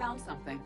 found something.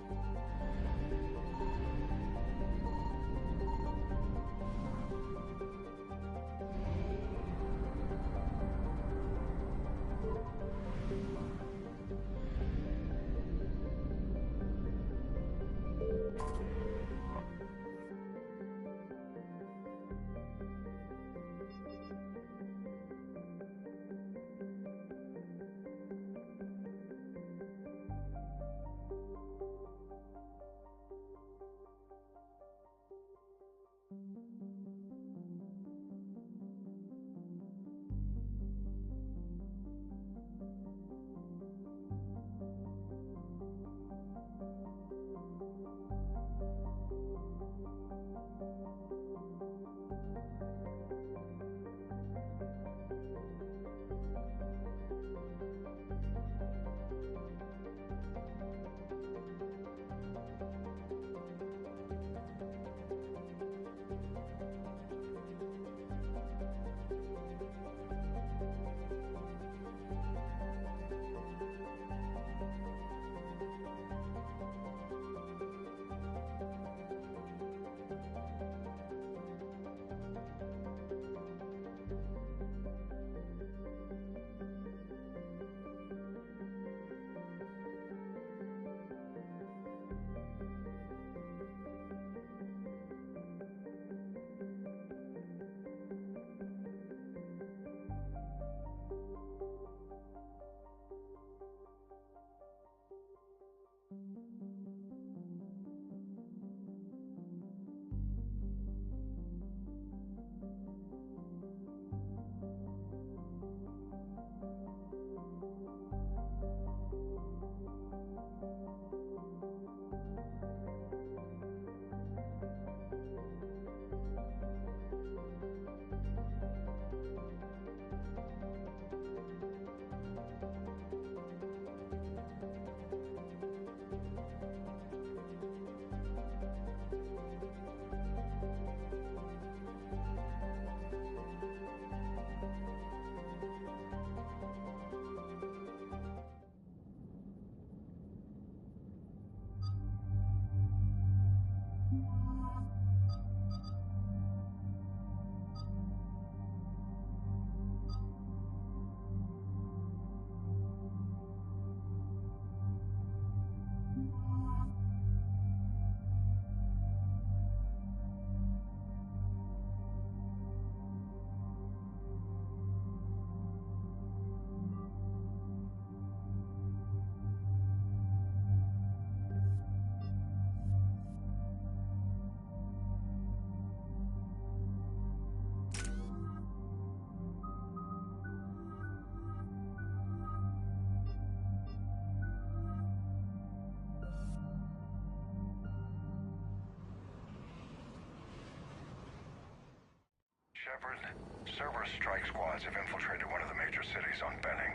Cerberus strike squads have infiltrated one of the major cities on Benning.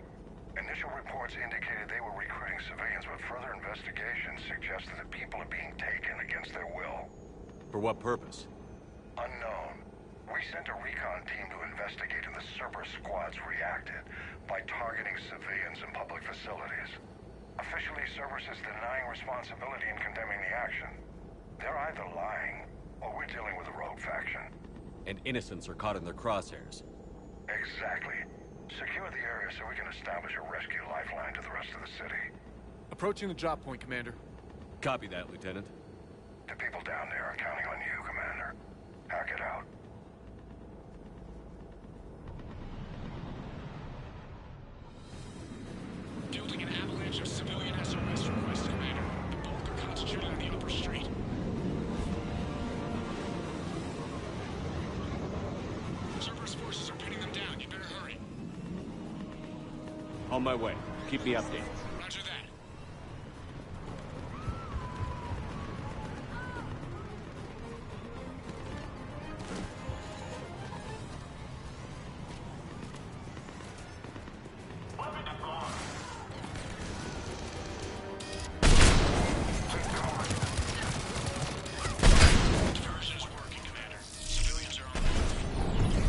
Initial reports indicated they were recruiting civilians, but further investigations suggest that the people are being taken against their will. For what purpose? Unknown. We sent a recon team to investigate, and the Cerberus squads reacted by targeting civilians and public facilities. Officially, Cerberus is denying responsibility and condemning the action. They're either lying, or we're dealing with a rogue faction. And innocents are caught in their crosshairs. Exactly. Secure the area so we can establish a rescue lifeline to the rest of the city. Approaching the drop point, Commander. Copy that, Lieutenant. The people down there are counting on you, Commander. Hack it out. Fielding an avalanche of civilian SOS requests, Commander. The bulk are concentrated on the upper street. Cerberus forces are pinning them down. You better hurry. On my way. Keep me updated. Roger that. Diversion is working, Commander. Civilians are on the move.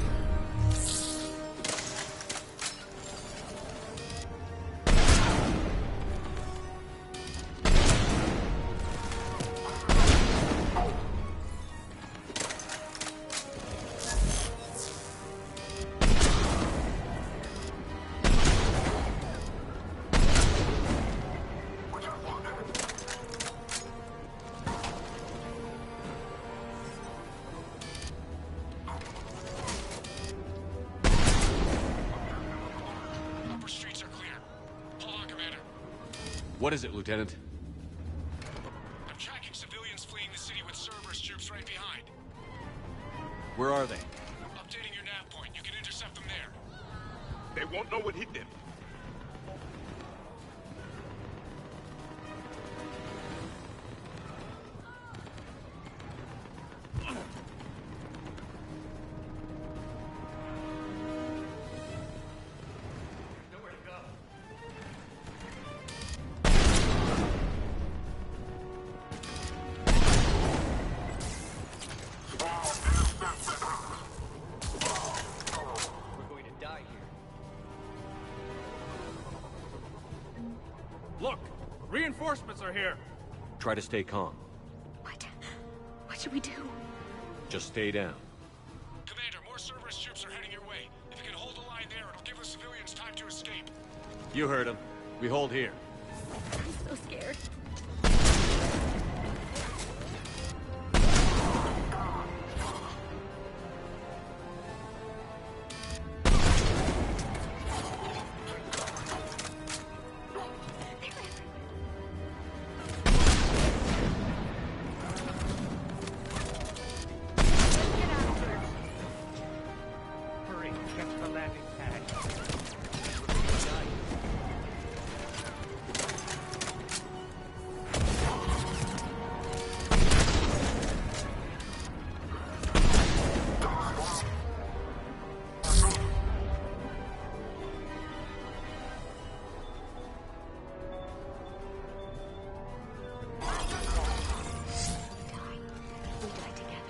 What is it, Lieutenant? I'm tracking civilians fleeing the city with Cerberus troops right behind. Where are they? Updating your nav point. You can intercept them there. They won't know what hit them. Look! Reinforcements are here! Try to stay calm. What should we do? Just stay down. Commander, more Cerberus troops are heading your way. If you can hold the line there, it'll give the civilians time to escape. You heard him. We hold here. I'm so scared. Hurry, catch the landing pad. We die together. We die together.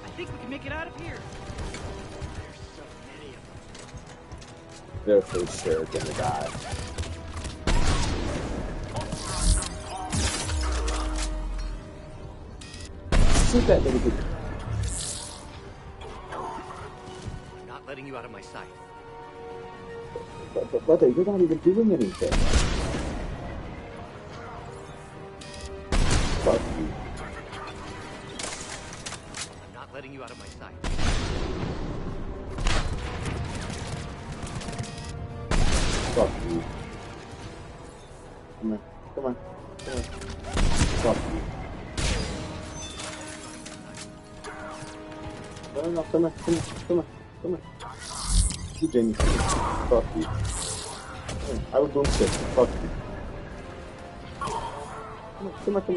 I think we can make it out of here. There's so many of them. They're for sure gonna die. Shoot that little bit. I'm not letting you out of my sight. But brother, you're not even doing anything. Fuck you. I'm not letting you out of my sight. Fuck you. Come on. Come on. Come on. Fuck you. No, come on. Come on. Come on. Come on. You didn't. Fuck you. Come on. I will boomstick. Fuck you. Come on. Fuck you.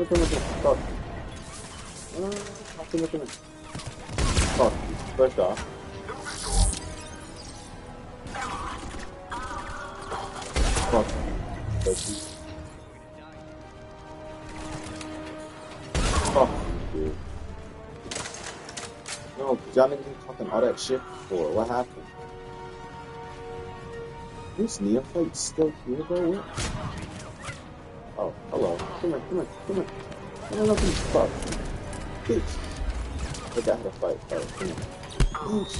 Come on. Fuck you. First off. Fuck you. Fuck you. Fuck you, dude. No, y'all niggas been talking all that shit before. What happened? This neophyte still here, bro? What? Oh, hello. Come here. I don't know who's fuck. Bitch. I got to fight. Oh, come here. Bitch.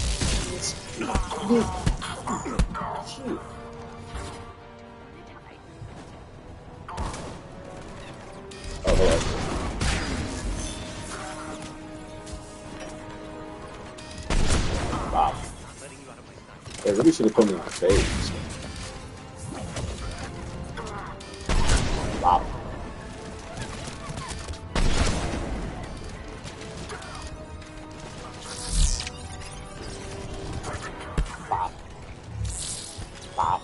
Shoot. Oh, hello. Wow. They really should have put me on stage. Wow. Wow. Wow.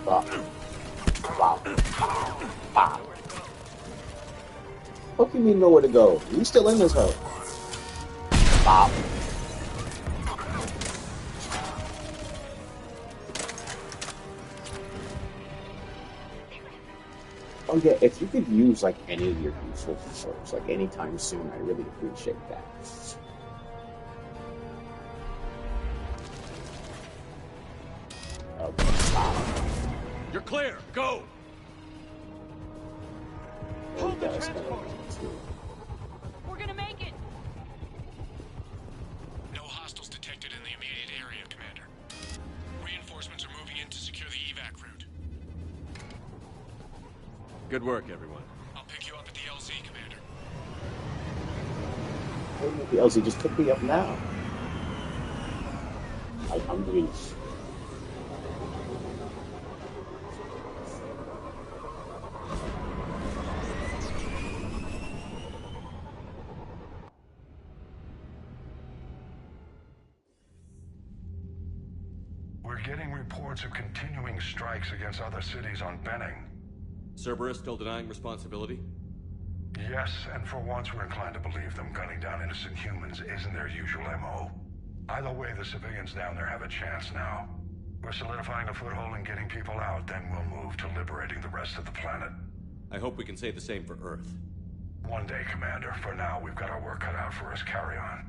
Wow. Wow. Wow. What do you mean nowhere to go? You still in this hole? Wow. Oh yeah, if you could use like any of your useful resources like anytime soon, I really appreciate that. Okay, wow. You're clear. Go. Hold guys kind of too. We're gonna make it! No hostiles detected in the immediate area, Commander. Reinforcements are moving in to secure the evac route. Good work, everyone. I'll pick you up at the LZ, Commander. The LZ just picked me up now. I'm really. We're getting reports of continuing strikes against other cities on Benning. Cerberus still denying responsibility? Yes, and for once we're inclined to believe them gunning down innocent humans isn't their usual MO. Either way, the civilians down there have a chance now. We're solidifying a foothold and getting people out, then we'll move to liberating the rest of the planet. I hope we can say the same for Earth. One day, Commander. For now, we've got our work cut out for us. Carry on.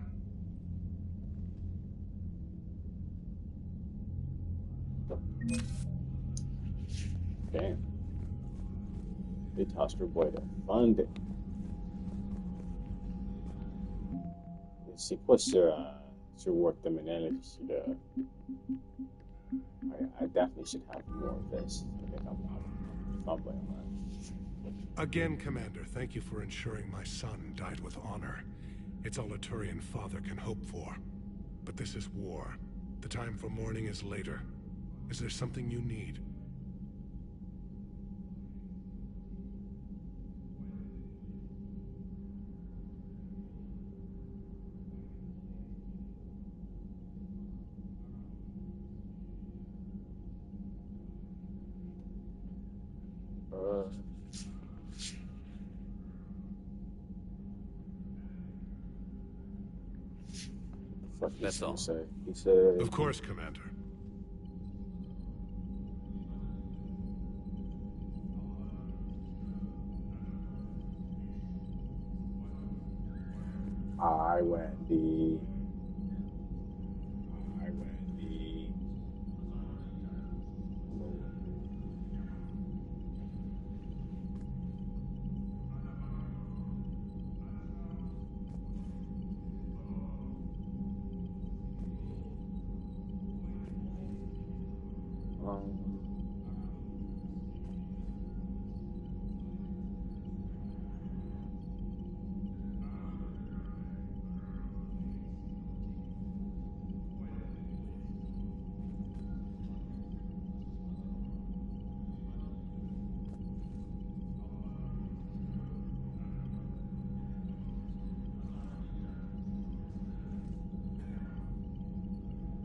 Okay. They tossed her boy to fund it. Se fosse to work them in energy, I definitely should have more of this. I think I'm fumbling on that. Again, Commander, thank you for ensuring my son died with honor. It's all a Turian father can hope for. But this is war. The time for mourning is later. Is there something you need? That's all. He said, Of course, Commander. Hi, Wendy. Hi, Wendy.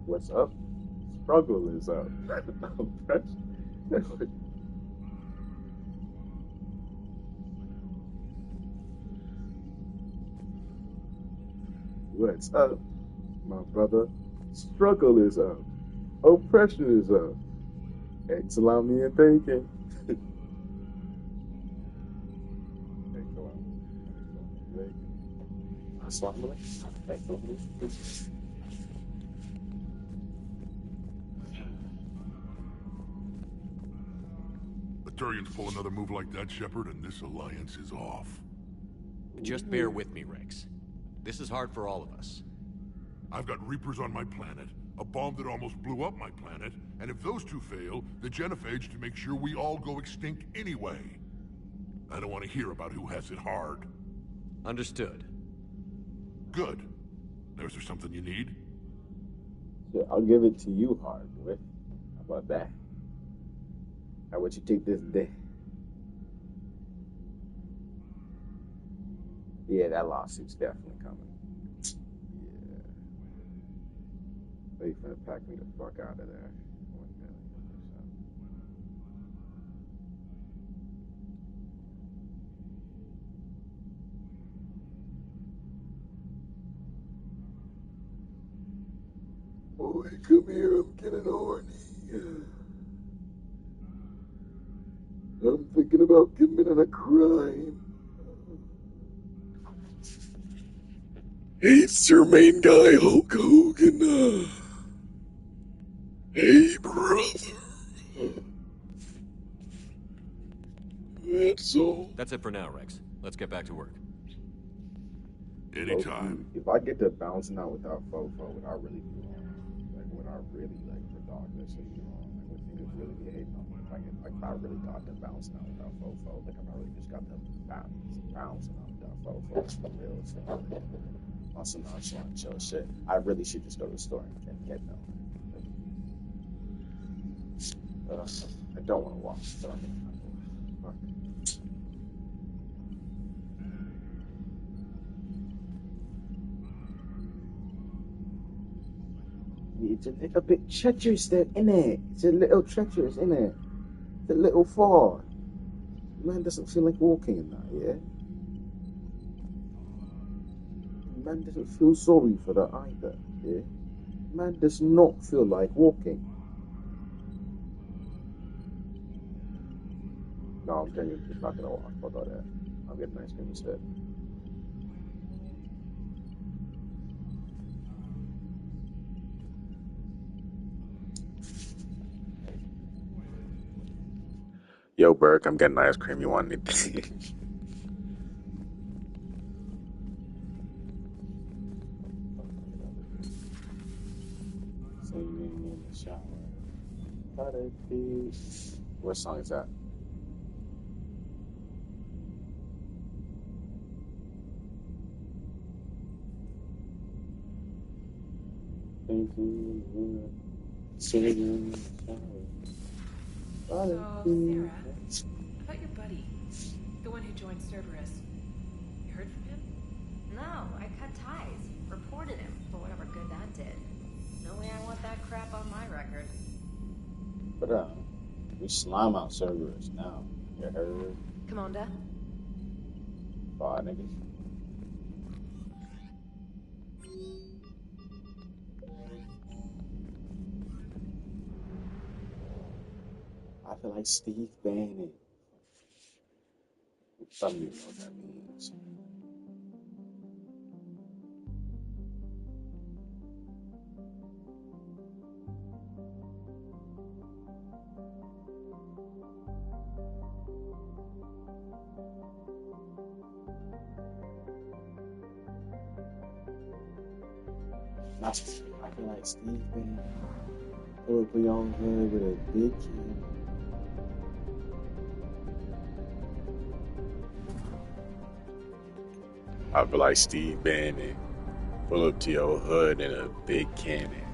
What's up? Struggle is up. What's up, my brother? Struggle is up. Oppression is up. Exalami and thinking. The Turians pull another move like that, Shepard, and this alliance is off. Just bear with me, Rex. This is hard for all of us. I've got Reapers on my planet, a bomb that almost blew up my planet, and if those two fail, the genophage to make sure we all go extinct anyway. I don't want to hear about who has it hard. Understood. Good. Now, is there something you need? Yeah, I'll give it to you hard, boy. How about that? How about you take this day? Yeah, that lawsuit's definitely coming. Yeah. They finna pack me the fuck out of there. 1 million%. Boy, come here, I'm getting horny. I'm thinking about committing a crime. Hey, it's your main guy, Hulk Hogan. Hey, brother. That's all. That's it for now, Rex. Let's get back to work. Anytime. If I get to bouncing out without Fofo, would I really be wrong? Like, would I really, like, regardless of you wrong? Like, would niggas really be hating on me? Like, if I really got to bouncing out without Fofo, like, if I really just got to bouncing out without Fofo, for real, so, like, on some nonchalant chill shit, I really should just go to the store and get them. I don't want to walk, but I'm gonna fuck. It's a little bit treacherous there, innit? It's a little treacherous, innit? It's a little far. Man doesn't feel like walking in that, yeah? Man doesn't feel sorry for that either, yeah? Man does not feel like walking. No, I'm genuinely just not gonna walk. I'll go there. I'll get an ice cream instead. Yo, Burke, I'm getting ice cream. You want anything? Singing in the shower. What song is that? Singing in the shower. So, Sarah, about your buddy, the one who joined Cerberus. You heard from him? No, I cut ties. Reported him for whatever good that did. No way I want that crap on my record. But we slime out Cerberus now. You heard? Commander? 5 niggas. I feel like Steve Bannon. Some of you know what that means. I feel like Steve Bannon pull up on her with a big kid. I feel like Steve Bannon pull up to your hood in a big cannon.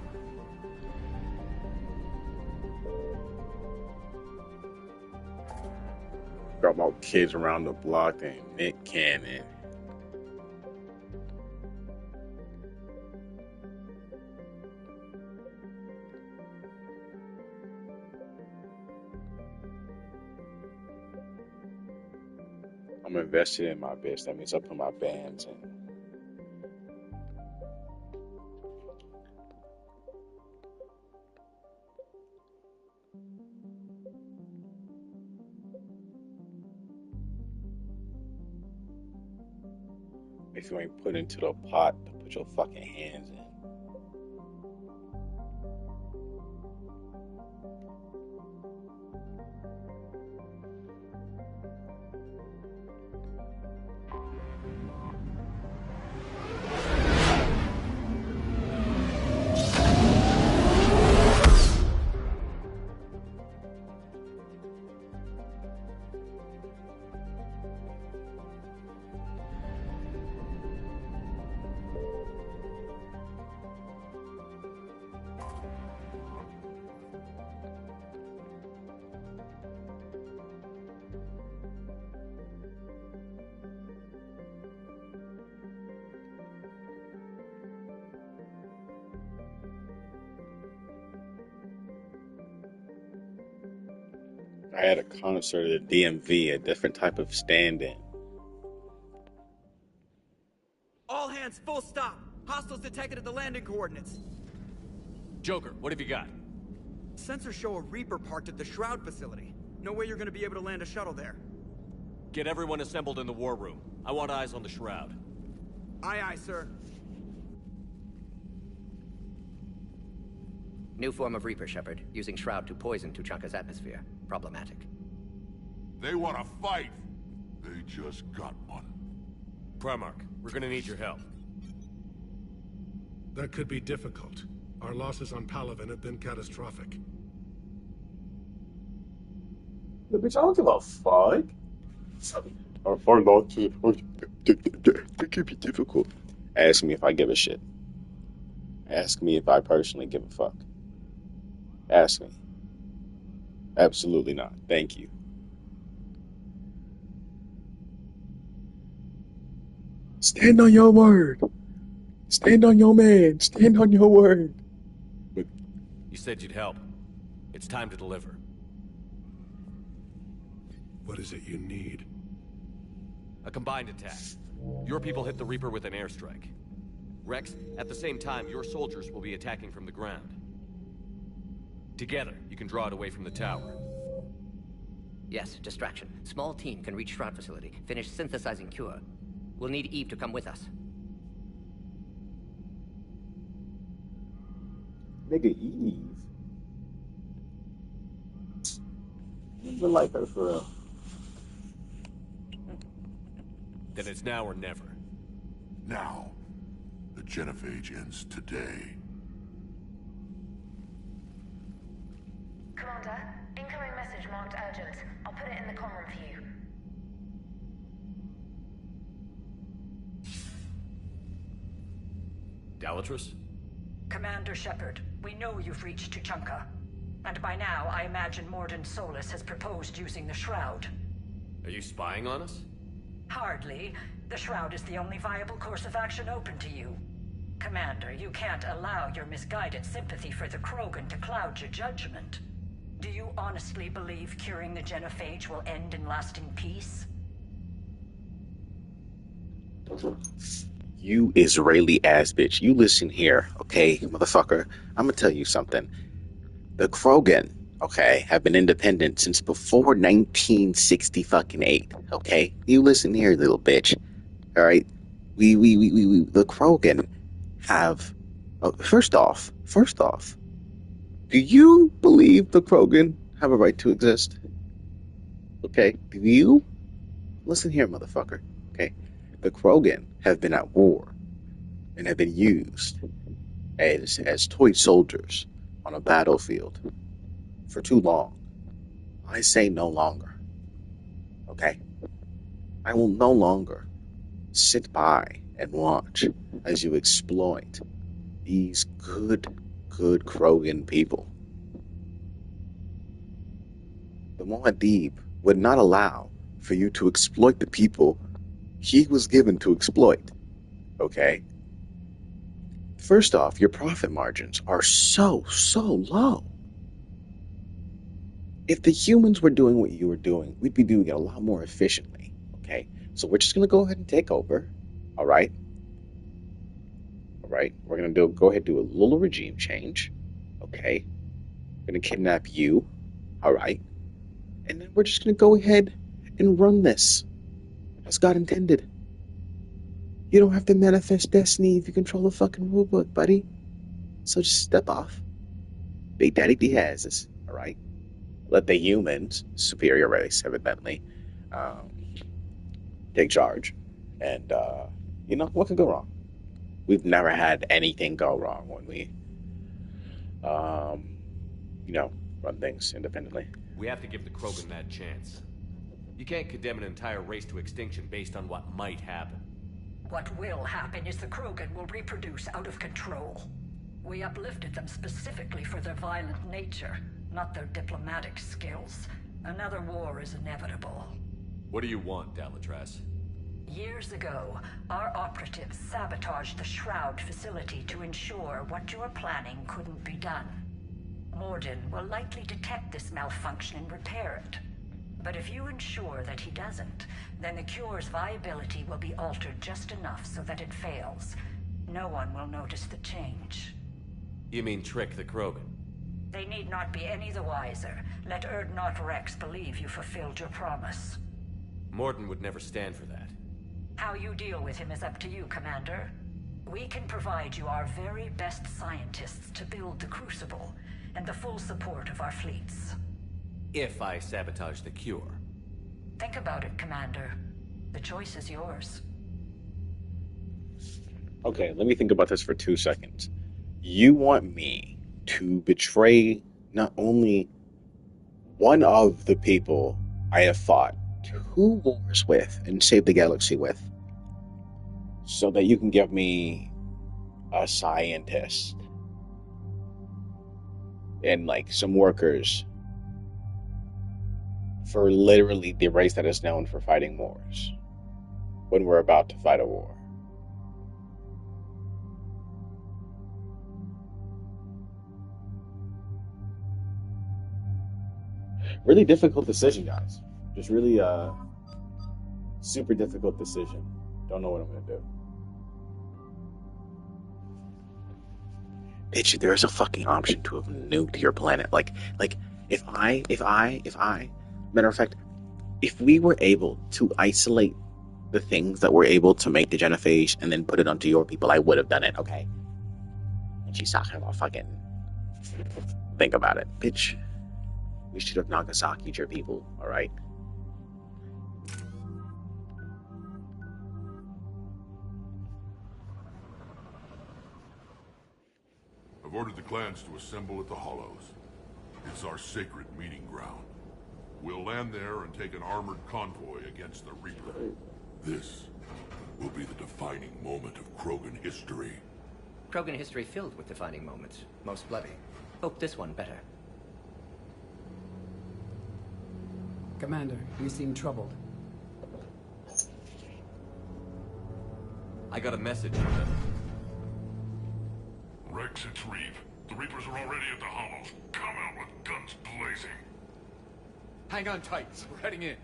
Got more kids around the block than Nick Cannon. I'm invested in my bitch. That means I put my bands in. If you ain't put into the pot to put your fucking hands in. I had a concert at the DMV, a different type of stand-in. All hands, full stop. Hostiles detected at the landing coordinates. Joker, what have you got? Sensors show a Reaper parked at the Shroud facility. No way you're gonna be able to land a shuttle there. Get everyone assembled in the war room. I want eyes on the Shroud. Aye, aye, sir. New form of Reaper, Shepard, using Shroud to poison Tuchanka's atmosphere. Problematic. They want to fight. They just got one. Primarch, we're gonna need your help. That could be difficult. Our losses on Palaven have been catastrophic. The bitch, I don't give a fuck. Our losses they could be difficult. Ask me if I give a shit. Ask me if I personally give a fuck. Ask me. Absolutely not. Thank you. Stand on your word. Stand on your man. Stand on your word. But You said you'd help. It's time to deliver. What is it you need? A combined attack. Your people hit the Reaper with an airstrike. Rex, at the same time, your soldiers will be attacking from the ground. Together, you can draw it away from the tower. Yes, distraction. Small team can reach Shroud facility, finish synthesizing cure. We'll need Eve to come with us. nigga, Eve. I even like her for real. Then it's now or never. Now. The genophage ends today. Commander, incoming message marked urgent. I'll put it in the comm room for you. Dalatrus? Commander Shepard, we know you've reached Tuchanka. And by now, I imagine Morden Solus has proposed using the Shroud. Are you spying on us? Hardly. The Shroud is the only viable course of action open to you. Commander, you can't allow your misguided sympathy for the Krogan to cloud your judgment. Do you honestly believe curing the genophage will end in lasting peace? You Israeli ass bitch. You listen here, okay, motherfucker. I'm gonna tell you something. The Krogan, okay, have been independent since before 1968, okay? You listen here, little bitch. Alright? We, the Krogan have... First off, do you believe the Krogan have a right to exist? Okay, do you? Listen here, motherfucker, okay? The Krogan have been at war and have been used as toy soldiers on a battlefield for too long. I say no longer. Okay? I will no longer sit by and watch as you exploit these good Krogan people. The Muad'Dib would not allow for you to exploit the people he was given to exploit. Okay? First off, your profit margins are so low. If the humans were doing what you were doing, we'd be doing it a lot more efficiently. Okay? So we're just going to go ahead and take over. Alright? Alright? We're going to go ahead and do a little regime change. Okay? We're going to kidnap you. Alright? And then we're just going to go ahead and run this as God intended. You don't have to manifest destiny if you control the fucking rulebook, buddy. So just step off. Big Daddy Diaz is, alright? Let the humans, superior race, evidently, take charge. And, what could go wrong? We've never had anything go wrong when we, run things independently. We have to give the Krogan that chance. You can't condemn an entire race to extinction based on what might happen. What will happen is the Krogan will reproduce out of control. We uplifted them specifically for their violent nature, not their diplomatic skills. Another war is inevitable. What do you want, Dalatrus? Years ago, our operatives sabotaged the Shroud facility to ensure what you are planning couldn't be done. Morden will likely detect this malfunction and repair it. But if you ensure that he doesn't, then the cure's viability will be altered just enough so that it fails. No one will notice the change. You mean trick the Krogan? They need not be any the wiser. Let Urdnot Rex believe you fulfilled your promise. Morden would never stand for that. How you deal with him is up to you, Commander. We can provide you our very best scientists to build the Crucible, and the full support of our fleets. If I sabotage the cure. Think about it, Commander. The choice is yours. Okay, let me think about this for 2 seconds. You want me to betray not only one of the people I have fought 2 wars with and saved the galaxy with, so that you can give me a scientist and like some workers for literally the race that is known for fighting wars when we're about to fight a war. Really difficult decision, guys. Just really super difficult decision. Don't know what I'm gonna do. Bitch, there is a fucking option to have nuked your planet. Like, if I, matter of fact, if we were able to isolate the things that were able to make the genophage and then put it onto your people, I would have done it, okay? And she's talking about fucking, think about it, bitch. We should have Nagasaki'd your people, alright? I've ordered the clans to assemble at the Hollows. It's our sacred meeting ground. We'll land there and take an armored convoy against the Reaper. This will be the defining moment of Krogan history. Krogan history filled with defining moments, most bloody. Hope this one better. Commander, you seem troubled. I got a message. Rex, it's Reeve. The Reapers are already at the Hollows. Come out with guns blazing. Hang on tight. We're heading in.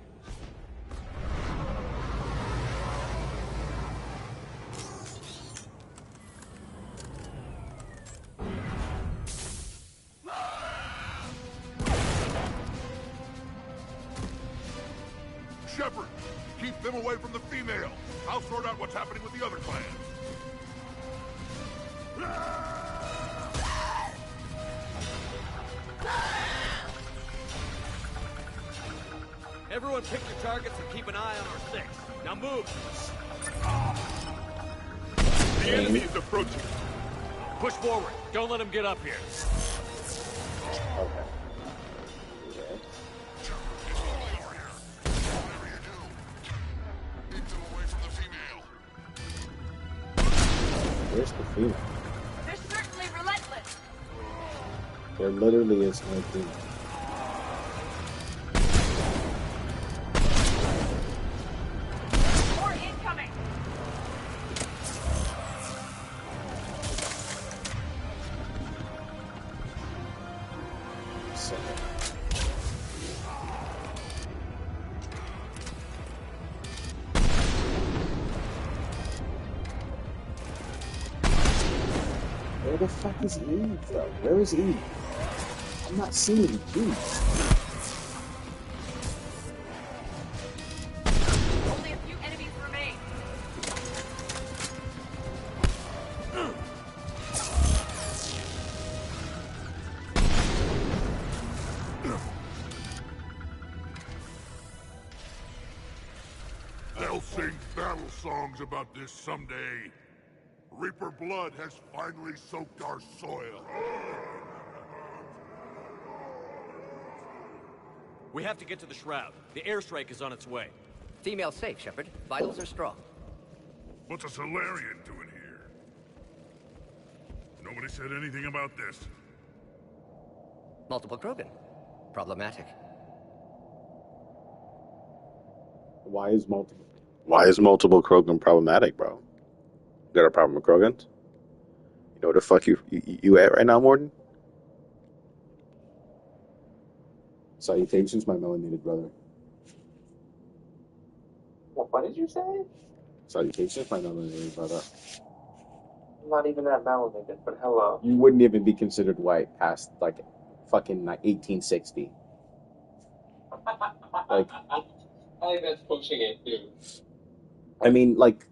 Shepard, keep them away from the female. I'll sort out what's happening with the other clans. Everyone pick your targets and keep an eye on our six. Now move! The enemy is approaching. Push forward. Don't let him get up here. Okay. Where's the female? They're certainly relentless. There literally is no female. More incoming. Where the fuck is Eve, bro? Where is Eve? I'm not seeing Eve. Only a few enemies remain. They'll sing battle songs about this someday. Reaper blood has finally soaked our soil. We have to get to the Shroud. The airstrike is on its way. Female safe, Shepard. Vitals are strong. What's a Solarian doing here? Nobody said anything about this. Multiple Krogan. Problematic. Why is multiple Krogan problematic, bro? You got a problem with Krogans? You know where the fuck you at right now, Morton? Salutations, my melanated brother. What did you say? Salutations, my melanated brother. I'm not even that melanated, but hello. You wouldn't even be considered white past, like, fucking 1860. Like, I think that's pushing it, dude. I mean, like,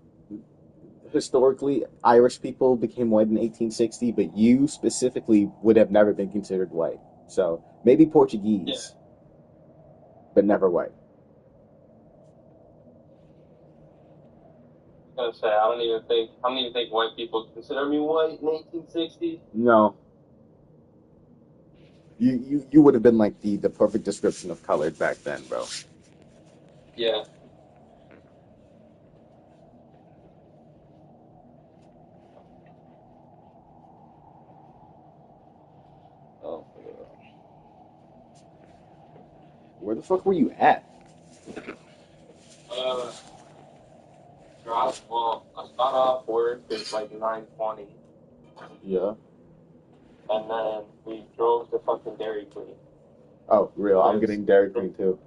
historically, Irish people became white in 1860, but you specifically would have never been considered white. So, maybe Portuguese, but never white. gonna say, I don't even think white people consider me white in 1860. No. You would have been like the perfect description of colored back then, bro. Yeah. Oh, where the fuck were you at? Well, I got off work at like 9:20, Yeah. and then we drove to fucking Dairy Queen. Oh, real. I'm getting Dairy Queen too.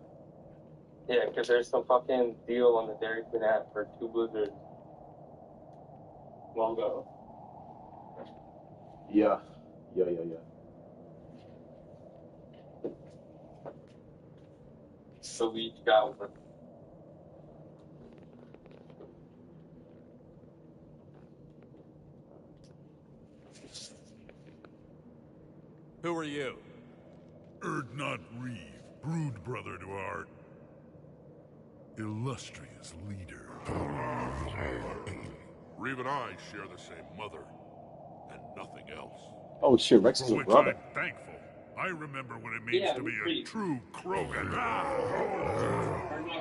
Yeah, because there's some fucking deal on the Dairy Queen app for 2 blizzards. Logo. Yeah. Yeah. So we each got one. Who are you? Erdnot Reeve, brood brother to our illustrious leader. Reeve and I share the same mother, and nothing else. Oh shit, Rex is For a which brother. I'm thankful. I remember what it means to be a true Krogan.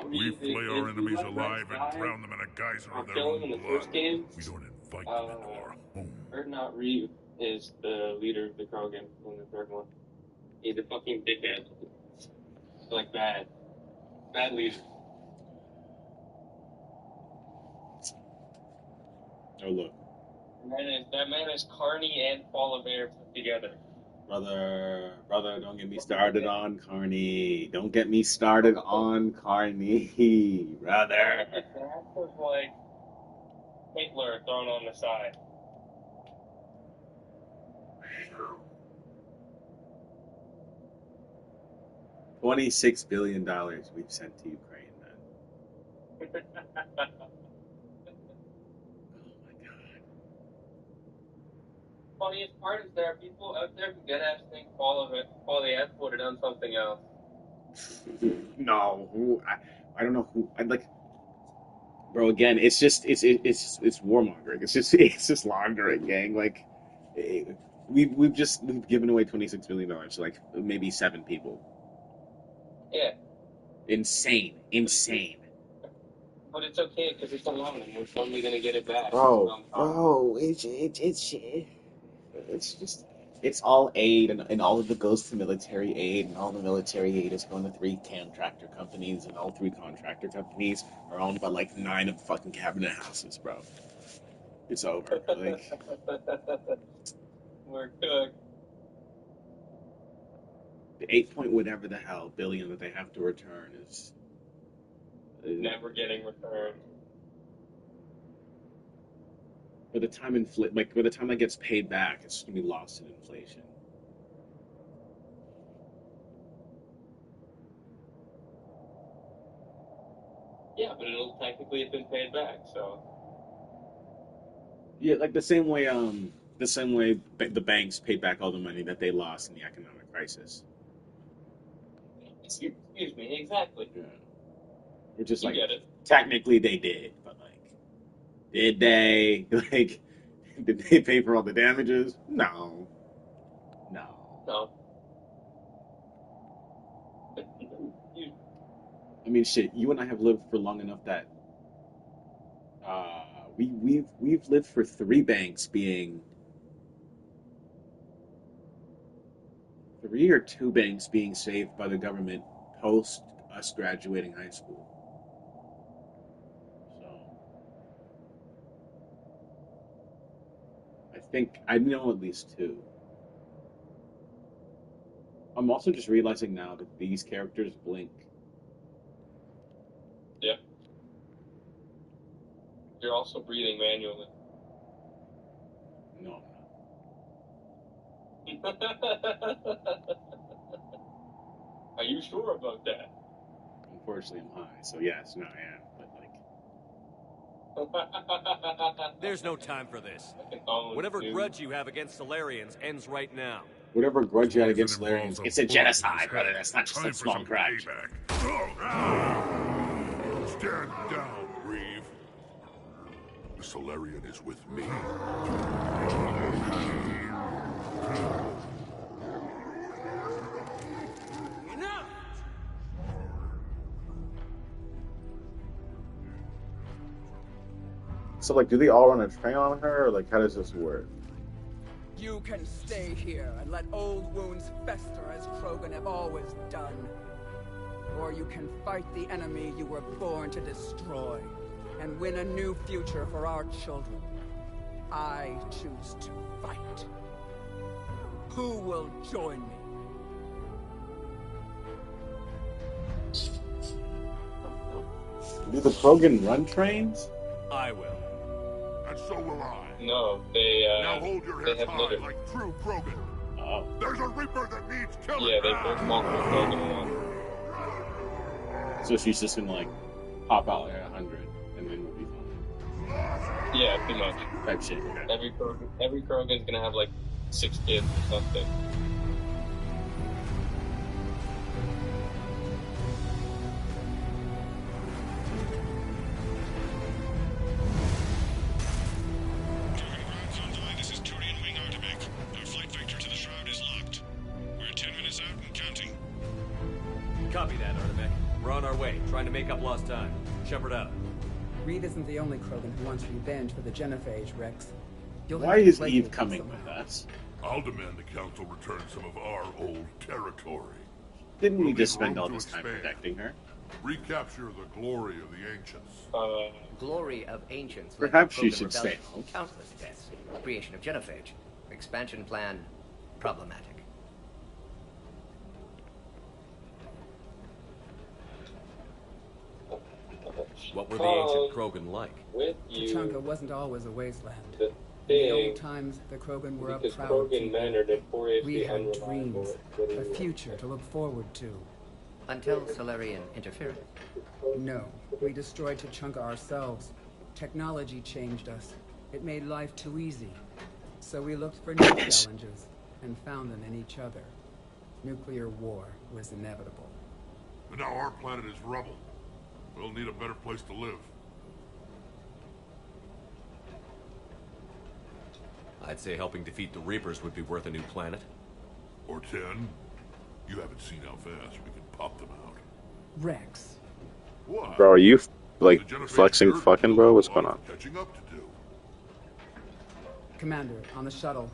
We flay our enemies alive and drown them in a geyser of their own blood. We don't invite them into our home. Erdnot Reeve is the leader of the Krogan in the third one. He's a fucking dickhead. Like bad. Bad leader. Oh look. That man is Carney and Paul of Air put together. Brother, don't get me started on Carney. Don't get me started on Carney, brother. That was like Hitler thrown on the side. $26 billion we've sent to Ukraine, man. Funniest part is there are people out there who dead ass think Paul the F would have done something else. No, I don't know who. I'd like, bro. Again, it's warmongering. It's just laundering, gang. Like, we've given away $26 billion to like maybe 7 people. Yeah. Insane. But it's okay because it's a loan and we're totally gonna get it back. Bro, it's all aid, and all of it goes to military aid, and all the military aid is going to 3 contractor companies, and all 3 contractor companies are owned by like 9 of the fucking cabinet houses, bro. It's over. Like, we're cooked. the 8 point whatever the hell billion that they have to return is never getting returned. By the time that gets paid back, it's gonna be lost in inflation. Yeah, but it'll technically have been paid back, so. Yeah, like the same way the banks paid back all the money that they lost in the economic crisis. Excuse me, exactly. Yeah. It's just like, get it. Technically they did, but like, did they? Like, did they pay for all the damages? No. I mean, shit. You and I have lived for long enough that we've lived for 3 banks being 3 or 2 banks being saved by the government post us graduating high school. I know at least 2. I'm also just realizing now that these characters blink. Yeah. You're also breathing manually. No. Are you sure about that? Unfortunately, I'm high, so yes, no, I am. But like, There's no time for this. Whatever grudge you have against Solarians ends right now. whatever grudge you had against Solarians, it's a genocide, brother. That's not just a small grudge. Stand down, Reeve. Solarian is with me. Enough! So, like, do they all run a train on her, or, like, how does this work? You can stay here and let old wounds fester as Krogan have always done. Or you can fight the enemy you were born to destroy, and win a new future for our children. I choose to fight. Who will join me? Do the Krogan run trains? I will. And so will I. No, they Now hold your they heads have high another. like true Krogan. Oh. There's a Reaper that needs killing. Yeah, they put multiple Krogan in one. So she's just gonna, like, pop out like 100, and then we'll be fine. Yeah, pretty much. Type shit. Okay. Every Krogan's gonna have like 6 kids or something. This is Turian Wing Artemec. Our flight vector to the Shroud is locked. We're 10 minutes out and counting. Copy that, Artemec. We're on our way, trying to make up lost time. Shepard out. Reed isn't the only Krogan who wants revenge for the Genophage, Rex. You'll Why have to is placate Eve them coming somehow. with us? I'll demand the Council return some of our old territory. Didn't we We'll just leave spend room all to this time expand. protecting her? Recapture the glory of the ancients. Glory of ancients. Perhaps led she to Krogan should stay rebellion, home. Countless deaths. Creation of Genophage. Expansion plan problematic. What were the ancient Krogan like? With you, Tuchanka wasn't always a wasteland. the In the thing, old times, the Krogan were a because proud Krogan people. men are notoriously We had unreliable. dreams, at getting a work. future to look forward to. Until Solarian interference. No, we destroyed Tuchanka ourselves. Technology changed us. It made life too easy. So we looked for new challenges and found them in each other. Nuclear war was inevitable. And now our planet is rubble. We'll need a better place to live. I'd say helping defeat the Reapers would be worth a new planet. Or 10. You haven't seen how fast we can pop them out. Rex. What? Bro, are you, like, The Genophage flexing Herd fucking, bro? What's will have going on? Catching up to do. Commander, on the shuttle,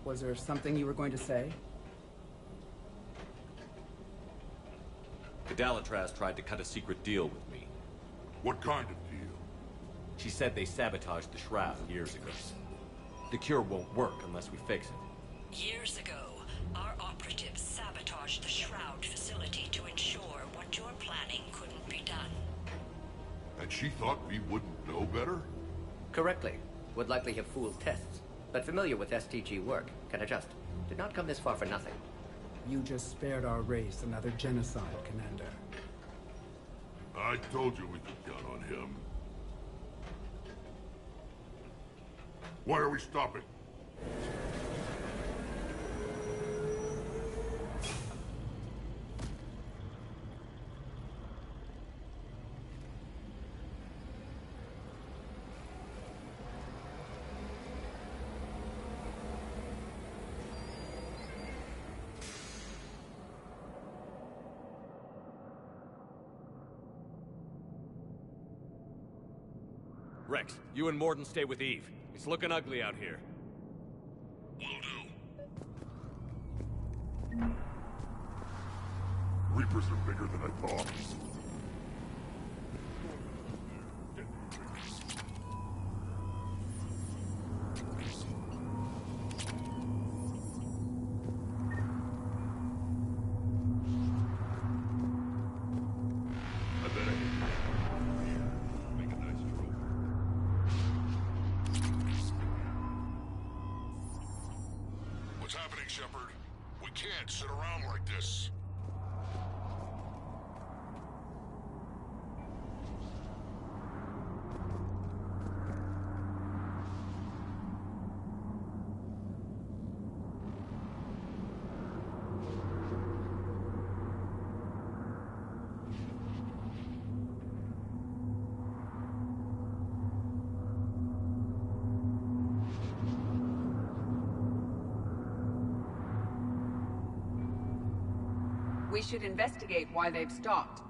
was there something you were going to say? Cadalitraz tried to cut a secret deal with me. What kind of deal? She said they sabotaged the Shroud years ago. The cure won't work unless we fix it. Years ago, our operatives sabotaged the Shroud facility to ensure what you're planning couldn't be done. And she thought we wouldn't know better? Correctly. Would likely have fooled tests. But familiar with STG work, can adjust. Did not come this far for nothing. You just spared our race another genocide, Commander. I told you we could count on him. Why are we stopping? Rex, you and Morden stay with Eve. It's looking ugly out here. Reapers are bigger than I thought. I bet make a nice trophy. What's happening, Shepard? We can't sit around like this. We should investigate why they've stopped.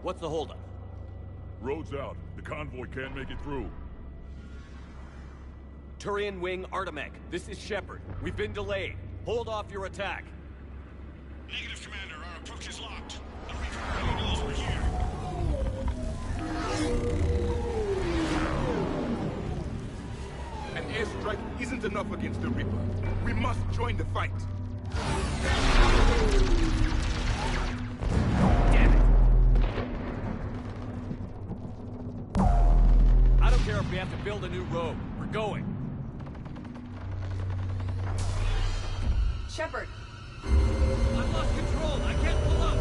What's the holdup? Road's out. The convoy can't make it through. Turian Wing Artemec, this is Shepard. We've been delayed. Hold off your attack. Negative, Commander. Our approach is locked. The Reaper already knows we're here. An airstrike isn't enough against the Reaper. We must join the fight. Damn it! I don't care if we have to build a new road. We're going. Shepard! I've lost control. I can't pull up.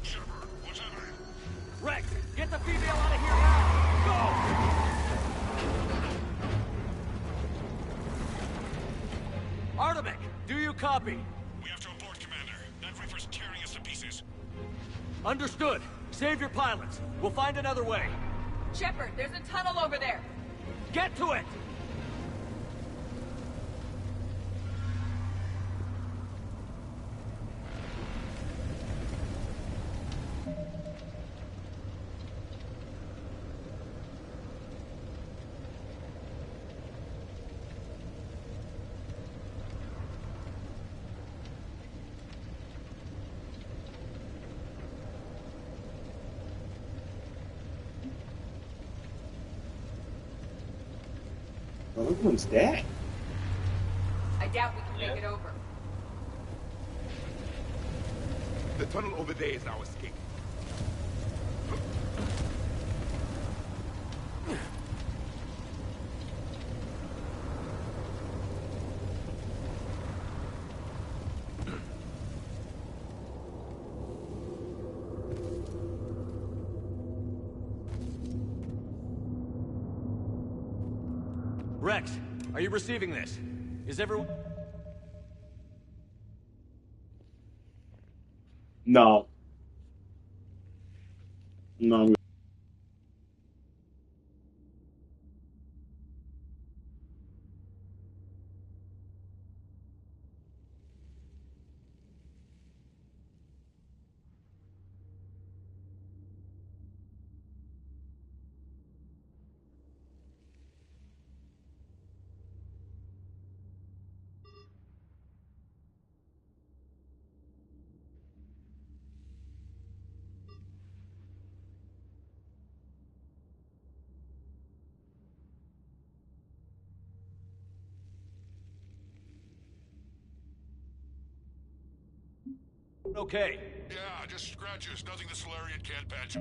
Shepard, what's happening? Rex, get the female out of here now! Go! Artemec, do you copy? We have to abort, Commander. That Reaper's tearing us to pieces. Understood. Save your pilots. We'll find another way. Shepard, there's a tunnel over there! Get to it! Oh, which one's that? I doubt we can make it over. The tunnel over there is our escape. Rex, are you receiving this? Is everyone... No. No. Okay. Yeah, just scratches. Nothing the Solarian can't patch.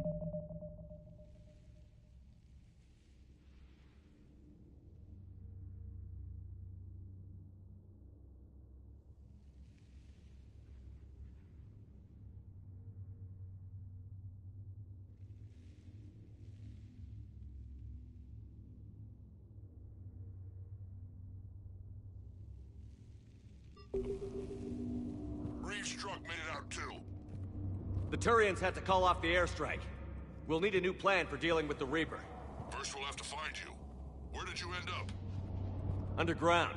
Reeves' truck made it out too. The Turians had to call off the airstrike. We'll need a new plan for dealing with the Reaper. First we'll have to find you. Where did you end up? Underground.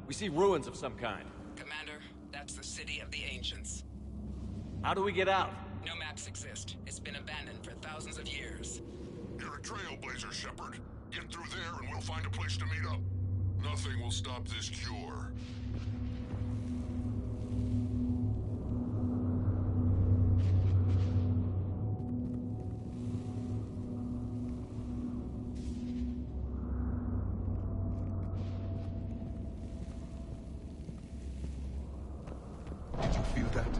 We see ruins of some kind. Commander, that's the city of the ancients. How do we get out? No maps exist. It's been abandoned for thousands of years. You're a trailblazer, Shepard. Get through there and we'll find a place to meet up. Nothing will stop this cure. Did you feel that?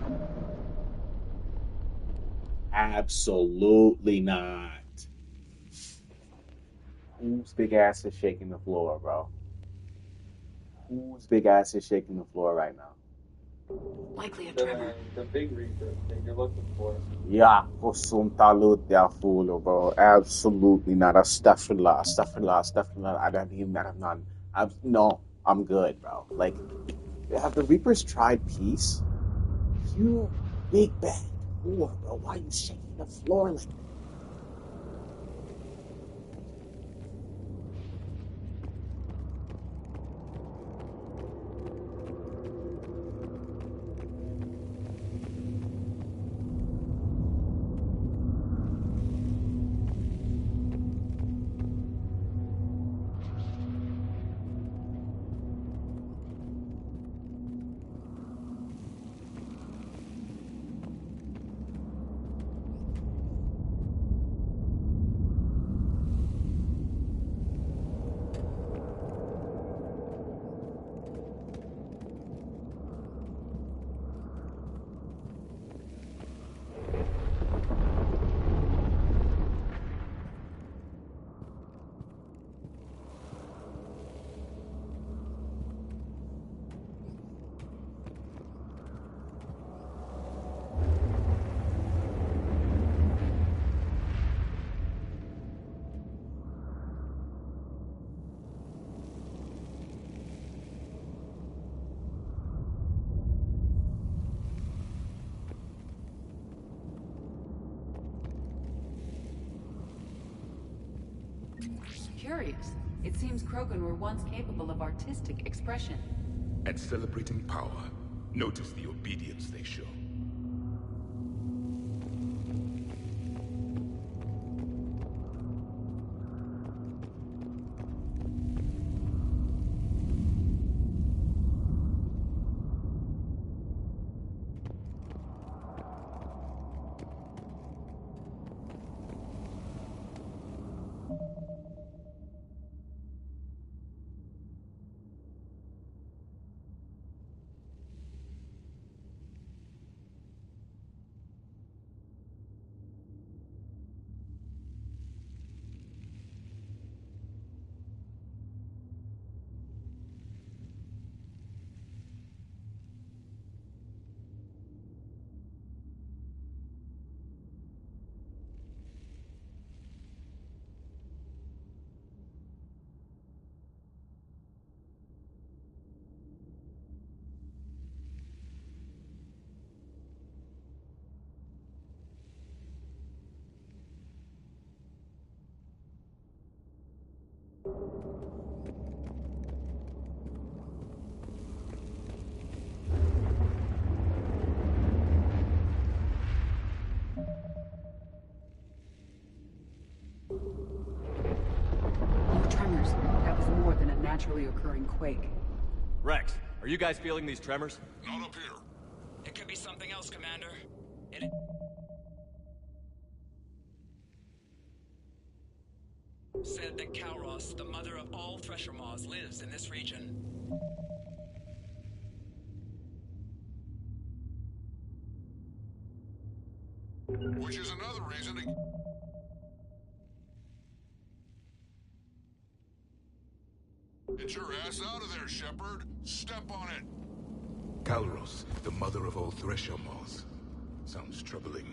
Absolutely not. Whose big ass is shaking the floor, bro? Whose big ass is shaking the floor right now? Likely a tremor. The big reaper that you're looking for. Yeah, bro. Absolutely not. Astaghfirullah. I don't even have none. No, I'm good, bro. Like, have the Reapers tried peace? You big bad whore, bro. Why are you shaking the floor like that? Curious. It seems Krogan were once capable of artistic expression. And celebrating power. Notice the obedience they show. No tremors. That was more than a naturally occurring quake. Rex, are you guys feeling these tremors? Not up here. It could be something else, Commander. It... Said that Kalros, the mother of all Thresher Maws, lives in this region. Which is another reason to... Get your ass out of there, Shepard. Step on it. Kalros, the mother of all Thresher Maws. Sounds troubling.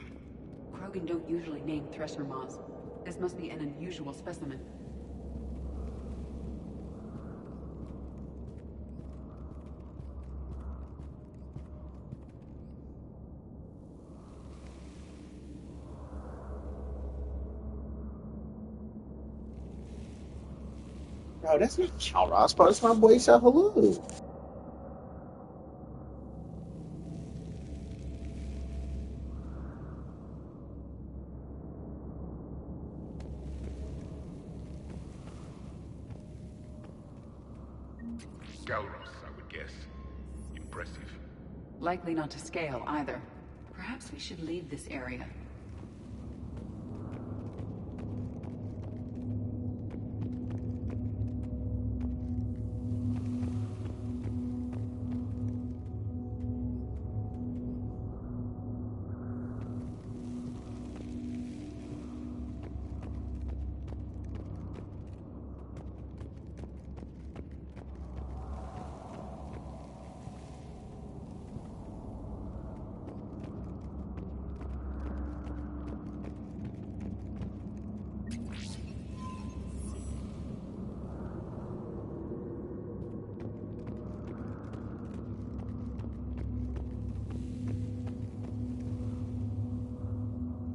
Krogan don't usually name Thresher Maws. This must be an unusual specimen. Bro, that's not Calros, bro. That's my boy Shahulu. Galros, I would guess. Impressive. Likely not to scale either. Perhaps we should leave this area.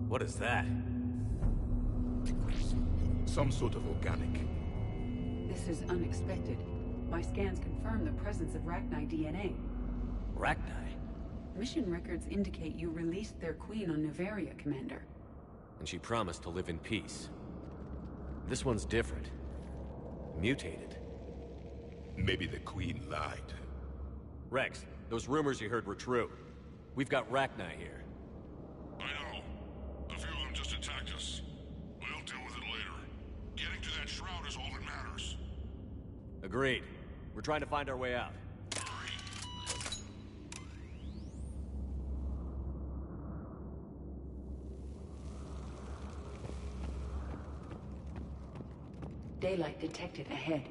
What is that? Some sort of organic. This is unexpected. My scans confirm the presence of Rachni DNA. Rachni? Mission records indicate you released their queen on Nevaria, Commander. And she promised to live in peace. This one's different. Mutated. Maybe the Queen lied. Rex, those rumors you heard were true. We've got Rachni here. I know. A few of them just attacked us. We'll deal with it later. Getting to that shroud is all that matters. Agreed. We're trying to find our way out. Daylight detected ahead.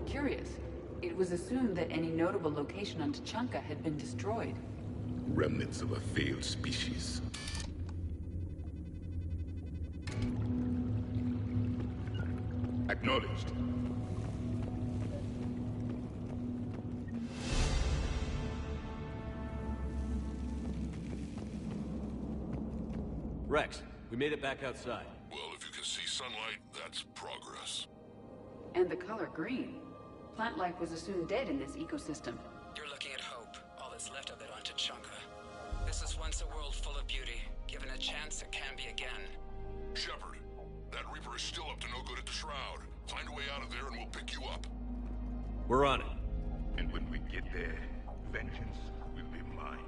Curious. It was assumed that any notable location on Tuchanka had been destroyed. Remnants of a failed species. Acknowledged. Rex, we made it back outside. Well, if you can see sunlight, that's progress. And the color green. Plant life was assumed dead in this ecosystem. You're looking at hope, all that's left of it on Tuchanka. This was once a world full of beauty. Given a chance, it can be again. Shepard, that Reaper is still up to no good at the Shroud. Find a way out of there and we'll pick you up. We're on it. And when we get there, vengeance will be mine.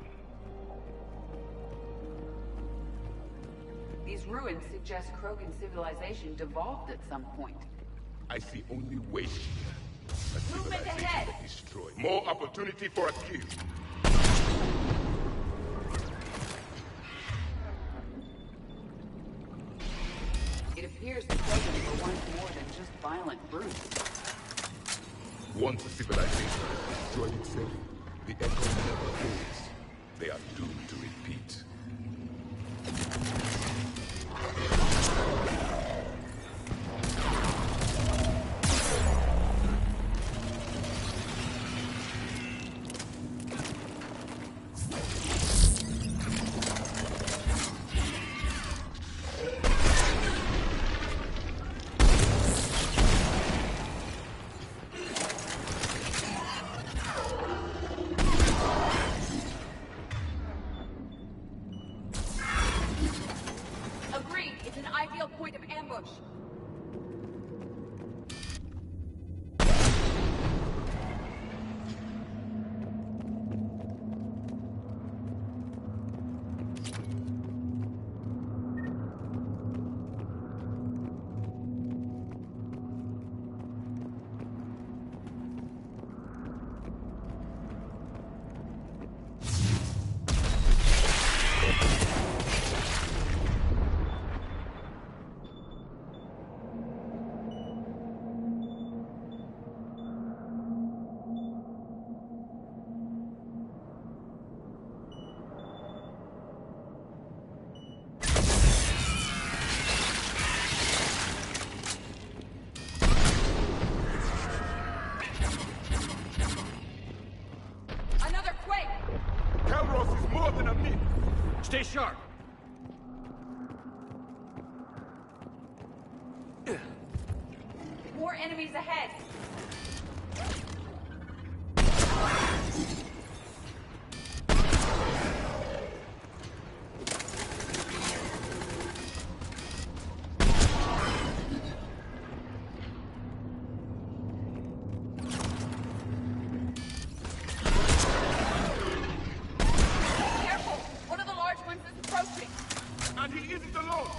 These ruins suggest Krogan civilization devolved at some point. I see only waste here. A Movement civilization ahead! destroyed. More opportunity for a kill. It appears the Krogan were once more than just violent brutes. Once a civilization has destroyed itself, the echo never fades. They are doomed to repeat. Agreed, it's an ideal point of ambush. Calros is more than a myth. Stay sharp. More enemies ahead. Careful! One of the large ones is approaching. And he isn't alone!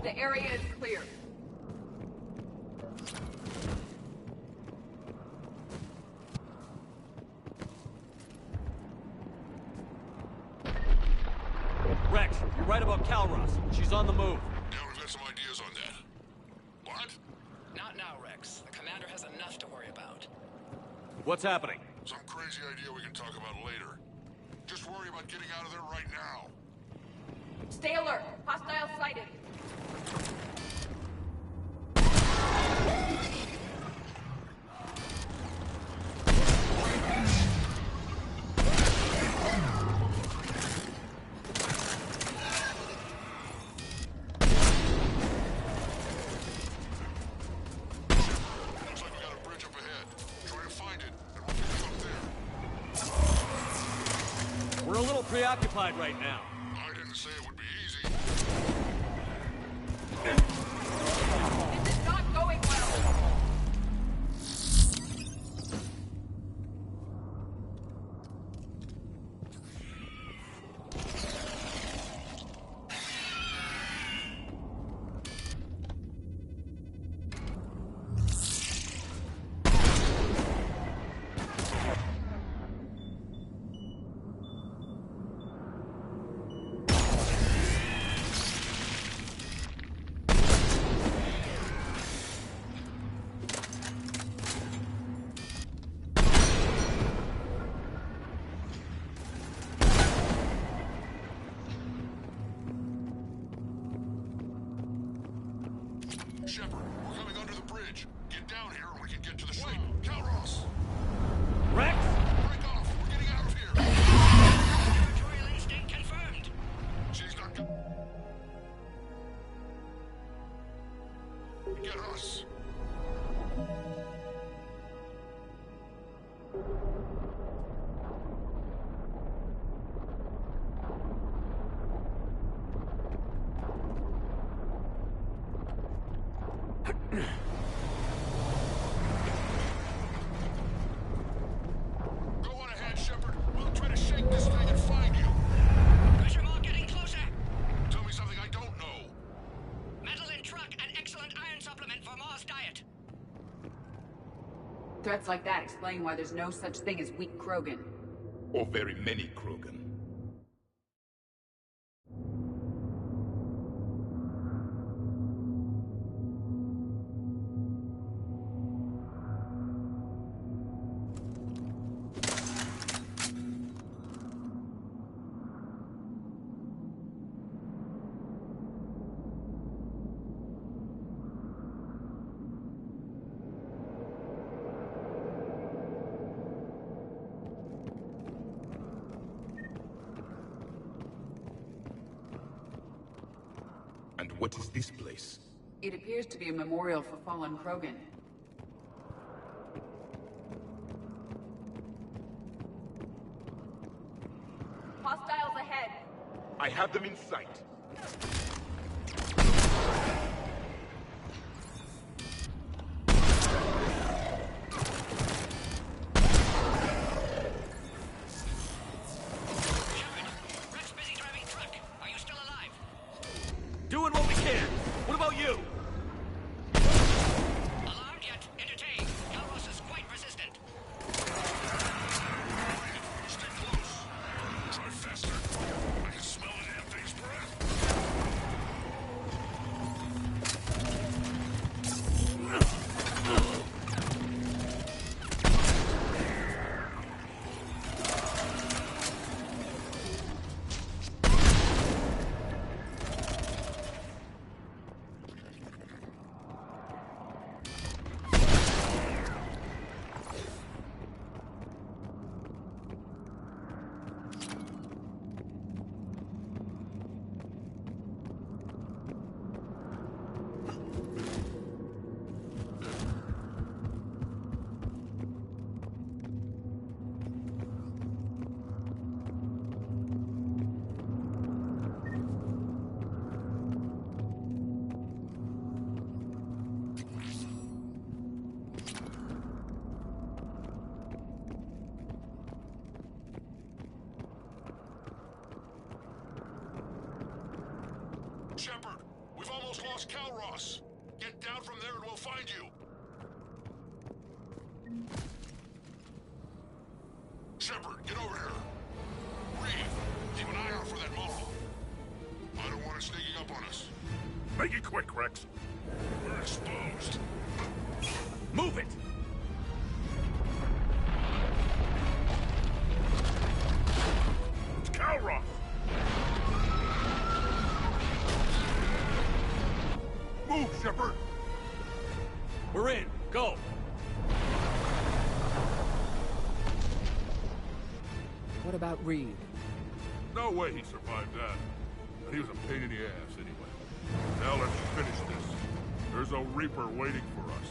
The area is clear. Rex, you're right about Calros. She's on the move. Yeah, we've got some ideas on that. What? Not now, Rex. The commander has enough to worry about. What's happening? Some crazy idea we can talk about later. Just worry about getting out of there right now. Stay alert. Hostile sighted. Looks like we got a bridge up ahead. Try to find it, and we'll pick you up there. We're a little preoccupied right now. I didn't say it would be easy. This is not going well. Shepard, we're coming under the bridge. Get down here and we can get to the ship. Calros! Rex! Break off! We're getting out of here! Territorial instinct confirmed. She's not go- Get us! Go on ahead, Shepard. We'll try to shake this thing and find you. Pressure mark getting closer. Tell me something I don't know. Metal in truck and excellent iron supplement for Mars diet. Threats like that explain why there's no such thing as weak Krogan. Or very many Krogan. And what is this place? It appears to be a memorial for fallen Krogan. Hostiles ahead. I have them in sight. Rex busy driving truck. Are you still alive? Doing what we can. What about you? Alarmed yet? Entertained. Calros is quite persistent. Stay close. Try faster. I can smell the damn thing's breath. Shepard, we've almost lost Calross. Get down from there and we'll find you. Shepard, get over here. Reed, keep an eye out for that mall. I don't want it sneaking up on us. Make it quick, Rex. We're exposed. Move it! It's Calross! Move, Shepard! We're in. Go! What about Reed? No way he survived that. But he was a pain in the ass anyway. Now let's finish this. There's a Reaper waiting for us.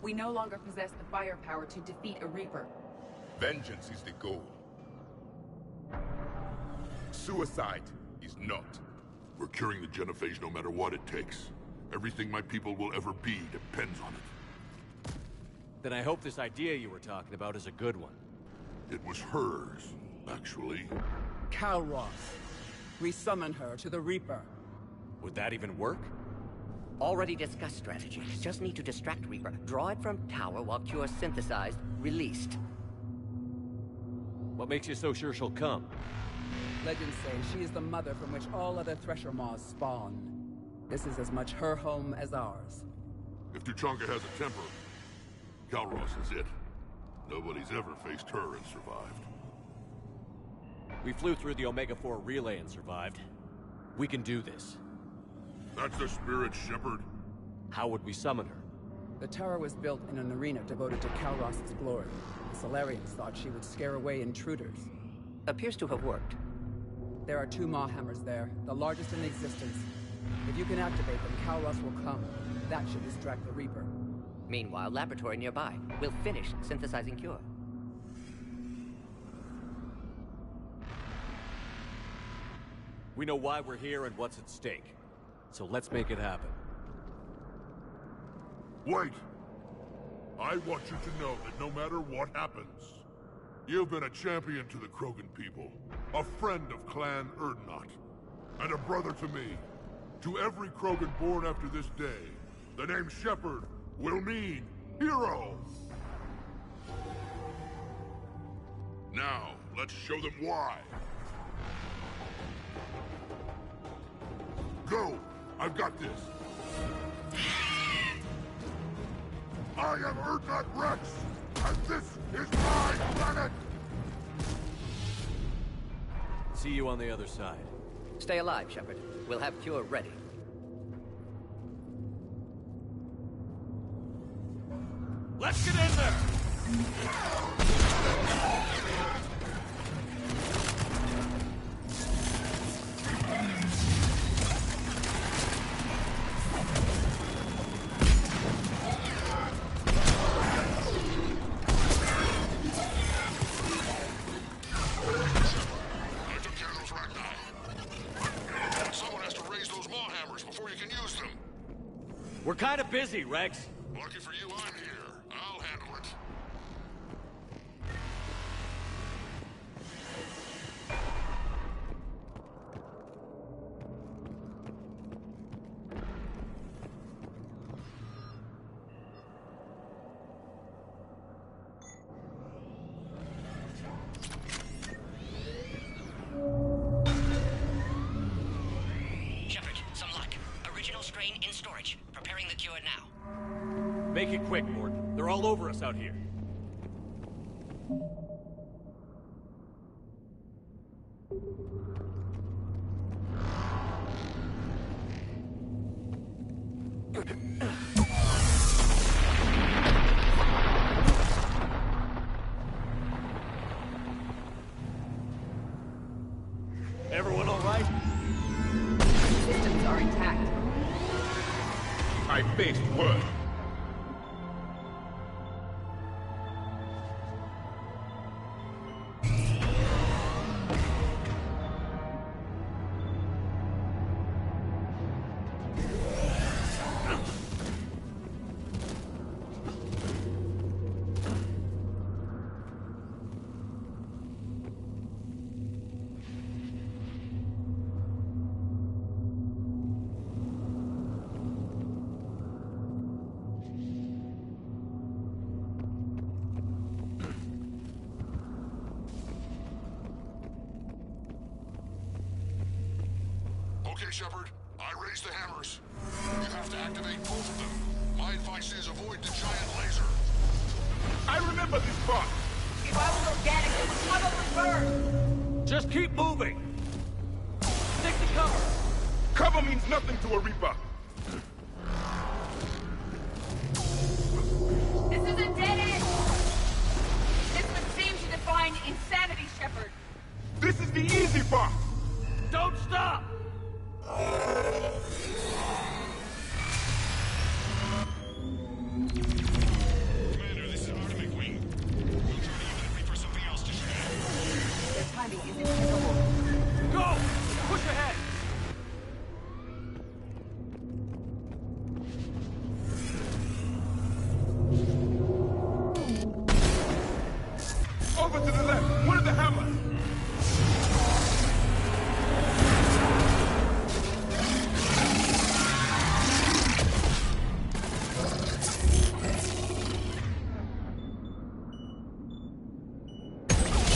We no longer possess the firepower to defeat a Reaper. Vengeance is the goal. Suicide is not. We're curing the genophage no matter what it takes. Everything my people will ever be depends on it. Then I hope this idea you were talking about is a good one. It was hers, actually. Calross. We summon her to the Reaper. Would that even work? Already discussed strategy. Just need to distract Reaper. Draw it from tower while Cure synthesized, released. What makes you so sure she'll come? Legends say she is the mother from which all other Thresher Maws spawn. This is as much her home as ours. If Tuchanka has a temper, Calross is it. Nobody's ever faced her and survived. We flew through the Omega-4 relay and survived. We can do this. That's the spirit, Shepard. How would we summon her? The tower was built in an arena devoted to Calross's glory. The Solarians thought she would scare away intruders. Appears to have worked. There are 2 Maw hammers there, the largest in existence. If you can activate them, Calross will come. That should distract the Reaper. Meanwhile, laboratory nearby. We'll finish synthesizing Cure. We know why we're here and what's at stake. So let's make it happen. Wait! I want you to know that no matter what happens, you've been a champion to the Krogan people, a friend of Clan Erdnot, and a brother to me. To every Krogan born after this day, the name Shepard will mean hero! Now, let's show them why. Go! I've got this! I am Erdnot Rex, and this is my planet! See you on the other side. Stay alive, Shepard. We'll have Cure ready. Let's get in there! We're kind of busy, Rex. Lucky for you, I'm here. I'll handle it. Make it quick, Mort. They're all over us out here. Everyone all right? Systems are intact. I faced worse. Okay, Shepard. I raised the hammers. You have to activate both of them. My advice is avoid the giant laser. I remember this part. If I was organic, it would probably burn. Just keep moving. Stick to cover. Cover means nothing to a Reaper. This is a dead end. This would seem to define insanity, Shepard. This is the easy part. Don't stop! Commander, this is Atomic Wing. We'll try to use that Reaper something else to shoot at. Their timing is impeccable. Go! Push ahead! Over to the left. Where's the hammer?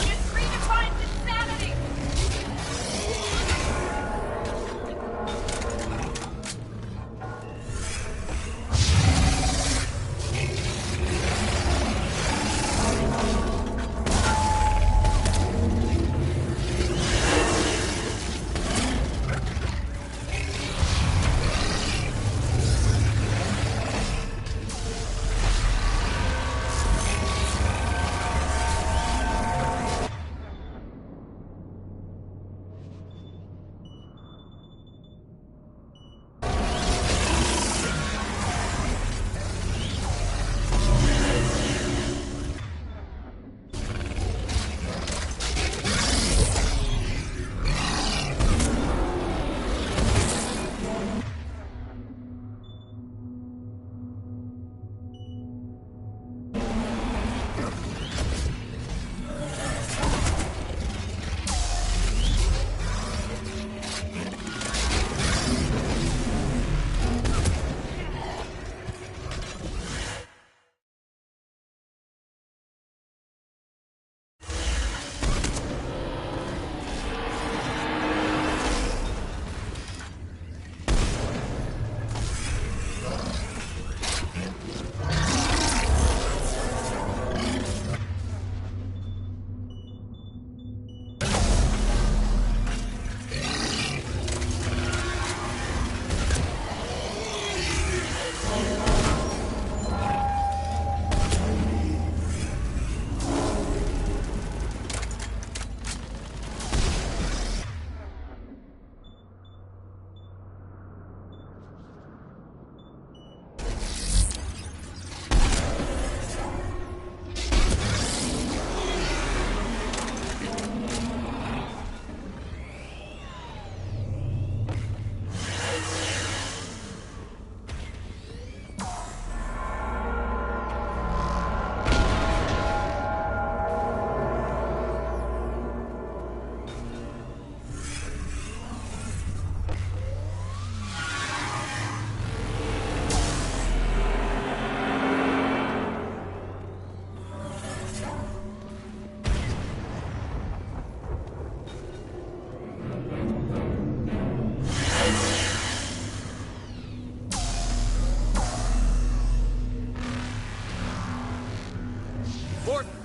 This redefines insanity.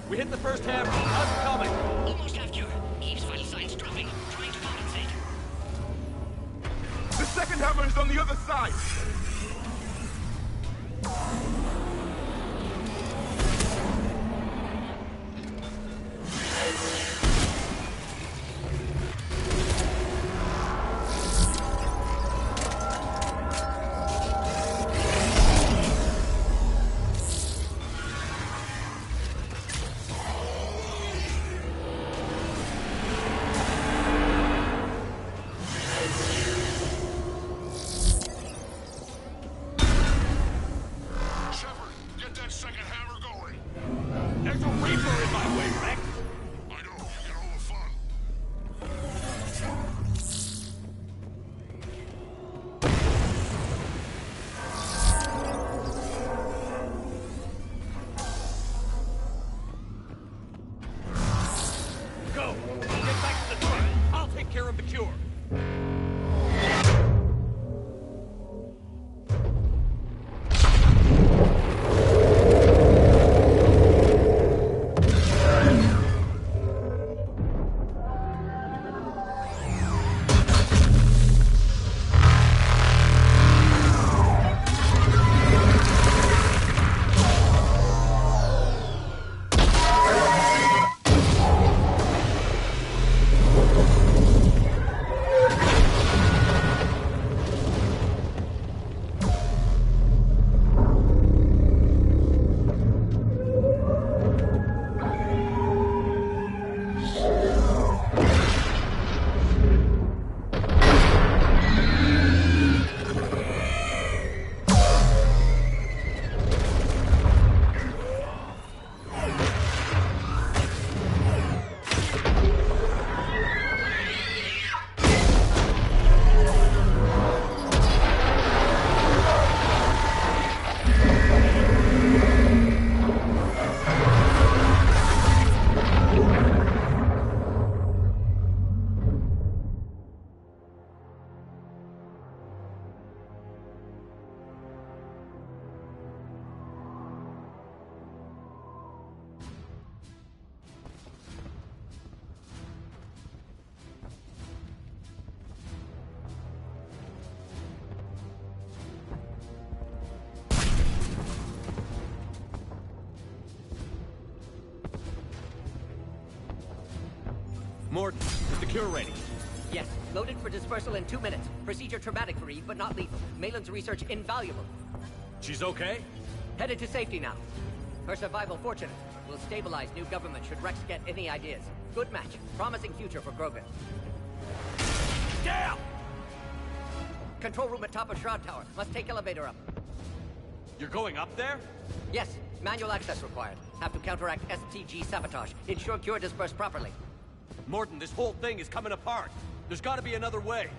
We hit the first hammer. How's it coming? Almost half cure. Eve's vital signs dropping. Trying to compensate. The second hammer is on the other side. Morton, is the cure ready? Yes, loaded for dispersal in 2 minutes. Procedure traumatic for Eve, but not lethal. Malin's research invaluable. She's okay? Headed to safety now. Her survival fortunate. Will stabilize new government should Rex get any ideas. Good match. Promising future for Krogan. Damn! Control room at top of Shroud Tower. Must take elevator up. You're going up there? Yes. Manual access required. Have to counteract STG sabotage. Ensure cure dispersed properly. Morton, this whole thing is coming apart. There's gotta be another way.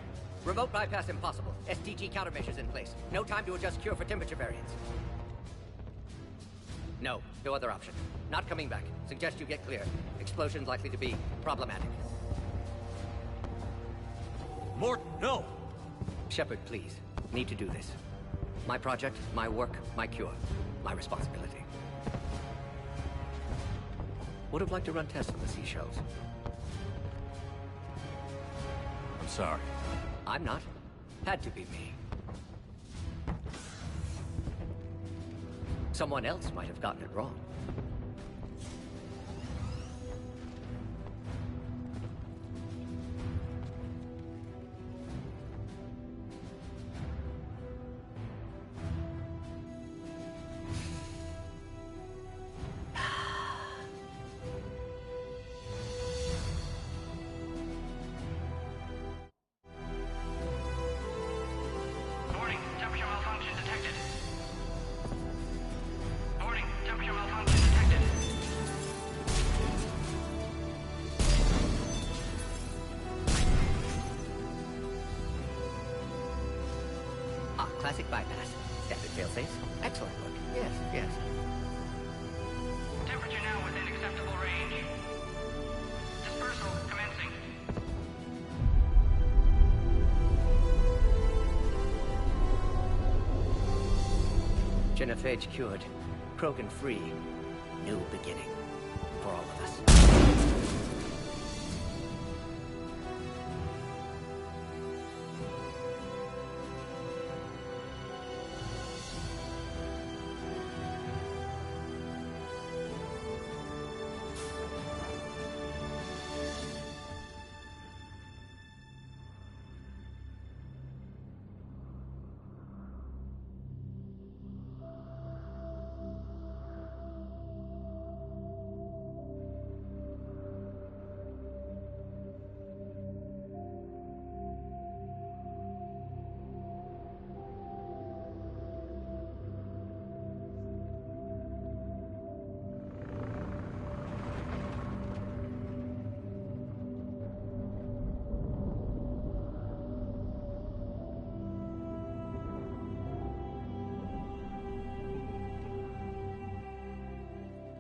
Remote bypass impossible. STG countermeasures in place. No time to adjust cure for temperature variance. No other option. Not coming back. Suggest you get clear. Explosion's likely to be problematic. Morton, no! Shepard, please. Need to do this. My project, my work, my cure. My responsibility. Would have liked to run tests on the seashells. I'm sorry. I'm not. Had to be me. Someone else might have gotten it wrong. Warning, temperature malfunction detected. Warning, temperature malfunction detected. Classic bypass. Standard failsafes. Excellent work. Yes. Temperature now within acceptable range. Dispersal commencing. Genophage cured. Krogan free. New beginning. For all of us.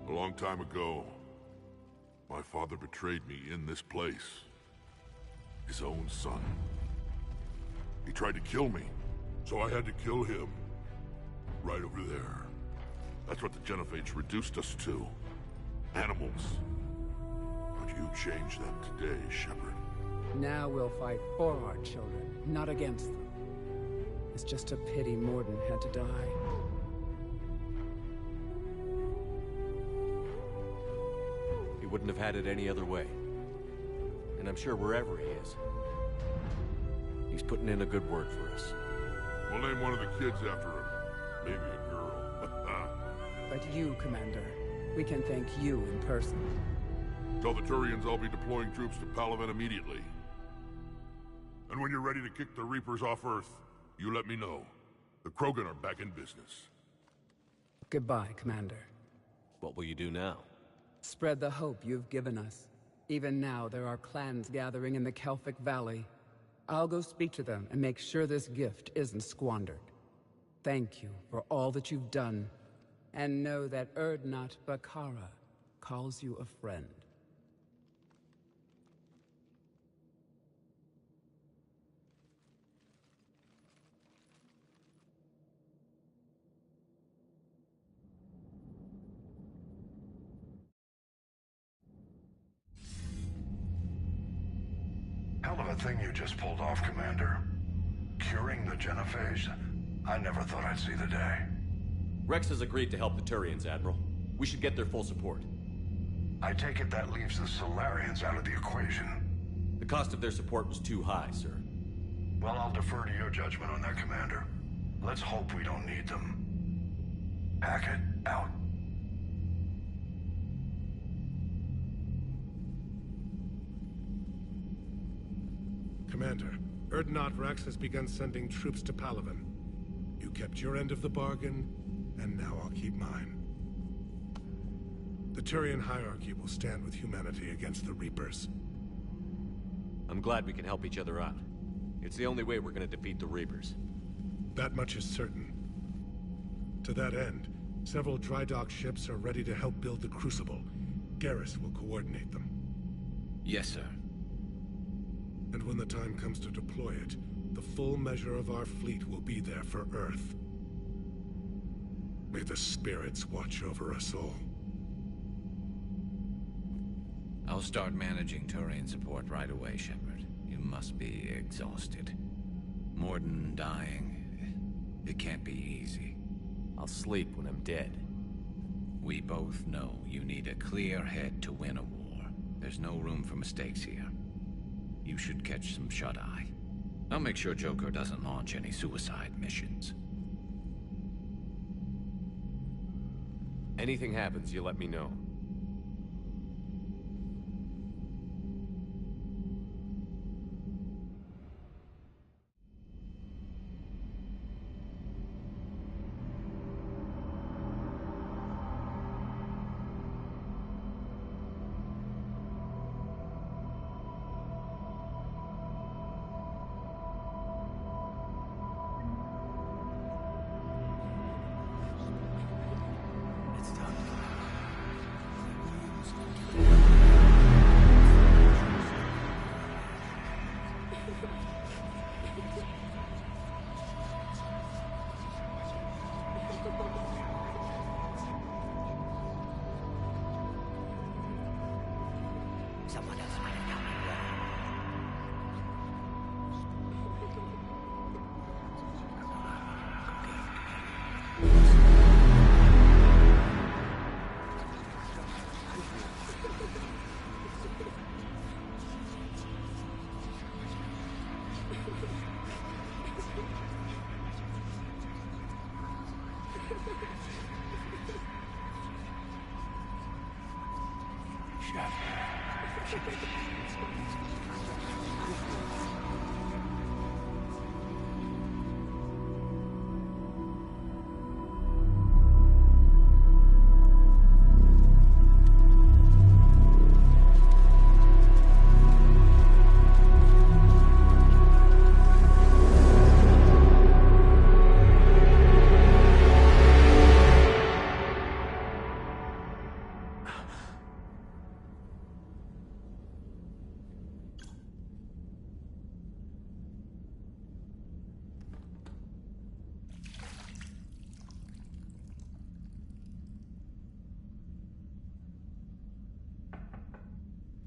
A long time ago, my father betrayed me in this place. His own son. He tried to kill me, so I had to kill him. Right over there. That's what the Genophage reduced us to. Animals. But you changed them today, Shepard. Now we'll fight for our children, not against them. It's just a pity Morden had to die. He wouldn't have had it any other way. And I'm sure wherever he is, he's putting in a good word for us. We'll name one of the kids after him. Maybe a girl. But you, Commander, we can thank you in person. Tell the Turians I'll be deploying troops to Palaven immediately. And when you're ready to kick the Reapers off Earth, you let me know. The Krogan are back in business. Goodbye, Commander. What will you do now? Spread the hope you've given us. Even now, there are clans gathering in the Kelphic Valley. I'll go speak to them and make sure this gift isn't squandered. Thank you for all that you've done. And know that Erdnot Bakara calls you a friend. Hell of a thing you just pulled off, Commander. Curing the Genophage. I never thought I'd see the day. Rex has agreed to help the Turians, Admiral. We should get their full support. I take it that leaves the Solarians out of the equation. The cost of their support was too high, sir. Well, I'll defer to your judgment on that, Commander. Let's hope we don't need them. Hackett, out. Commander, Urdnot Rex has begun sending troops to Palaven. You kept your end of the bargain, and now I'll keep mine. The Turian hierarchy will stand with humanity against the Reapers. I'm glad we can help each other out. It's the only way we're gonna defeat the Reapers. That much is certain. To that end, several dry dock ships are ready to help build the Crucible. Garrus will coordinate them. Yes, sir. And when the time comes to deploy it, the full measure of our fleet will be there for Earth. May the spirits watch over us all. I'll start managing Turian support right away, Shepard. You must be exhausted. Morden dying. It can't be easy. I'll sleep when I'm dead. We both know you need a clear head to win a war. There's no room for mistakes here. You should catch some shut-eye. I'll make sure Joker doesn't launch any suicide missions. Anything happens, you let me know. Someone else might have got me wrong.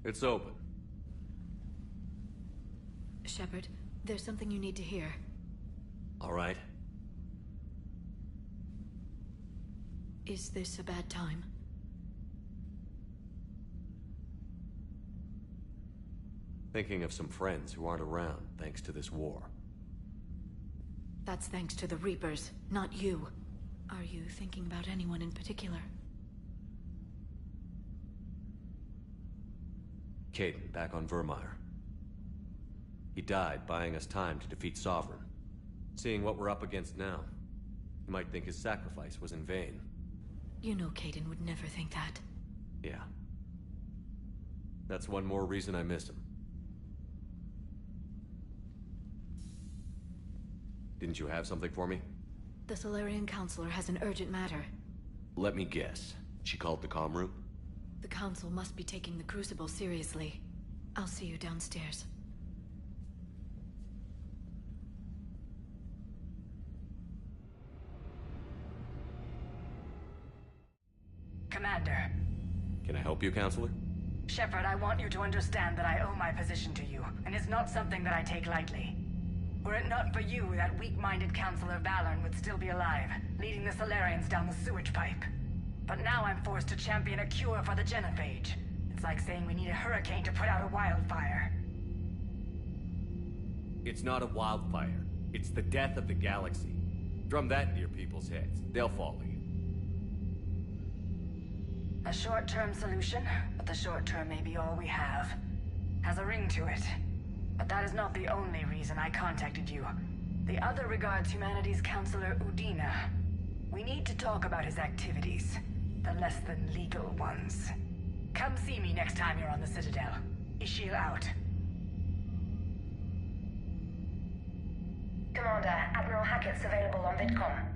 It's open. Shepard, there's something you need to hear. All right. Is this a bad time? Thinking of some friends who aren't around thanks to this war. That's thanks to the Reapers, not you. Are you thinking about anyone in particular? Caden, back on Vermeer. He died buying us time to defeat Sovereign. Seeing what we're up against now, you might think his sacrifice was in vain. You know Caden would never think that. Yeah. That's one more reason I miss him. Didn't you have something for me? The Solarian Counselor has an urgent matter. Let me guess. She called the comm room? The Council must be taking the Crucible seriously. I'll see you downstairs. Commander. Can I help you, Counselor? Shepard, I want you to understand that I owe my position to you, and it's not something that I take lightly. Were it not for you, that weak-minded Counselor Valorn would still be alive, leading the Solarians down the sewage pipe. But now I'm forced to champion a cure for the genophage. It's like saying we need a hurricane to put out a wildfire. It's not a wildfire. It's the death of the galaxy. Drum that into your people's heads. They'll follow you. A short-term solution, but the short term may be all we have. Has a ring to it. But that is not the only reason I contacted you. The other regards humanity's counselor Udina. We need to talk about his activities. The less than legal ones. Come see me next time you're on the Citadel. Ishil out. Commander, Admiral Hackett's available on VidCom.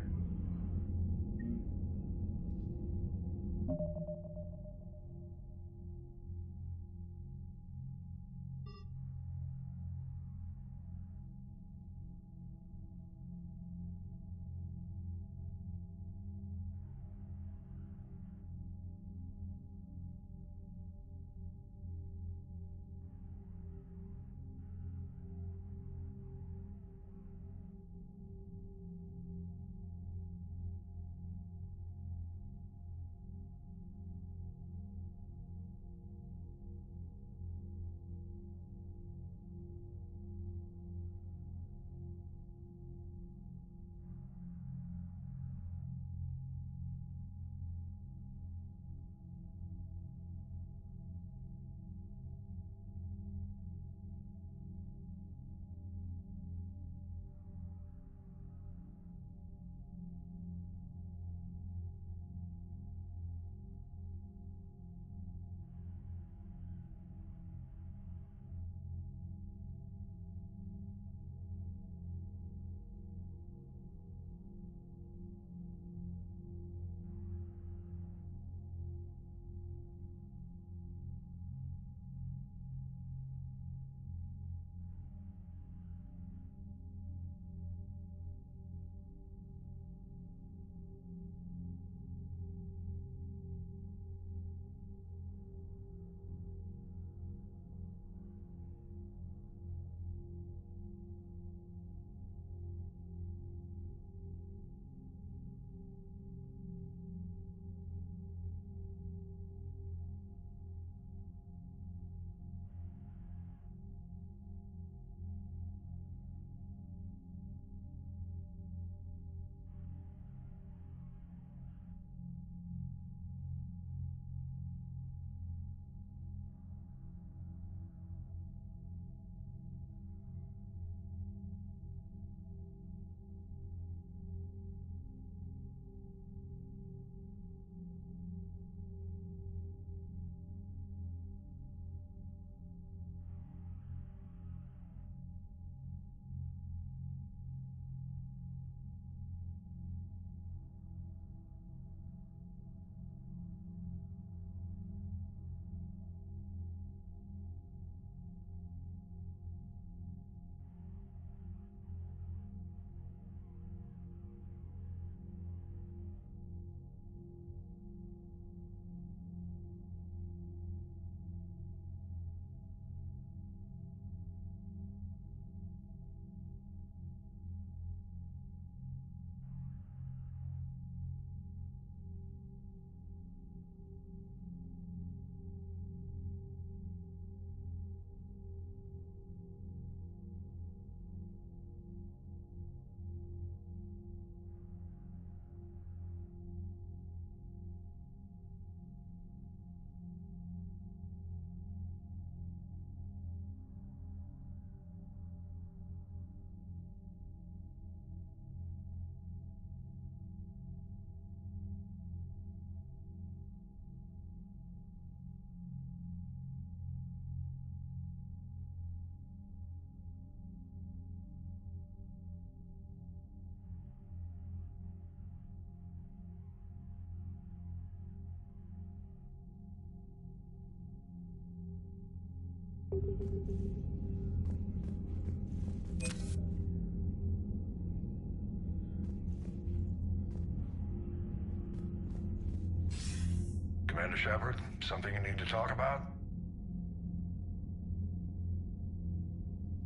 Commander Shepard, something you need to talk about?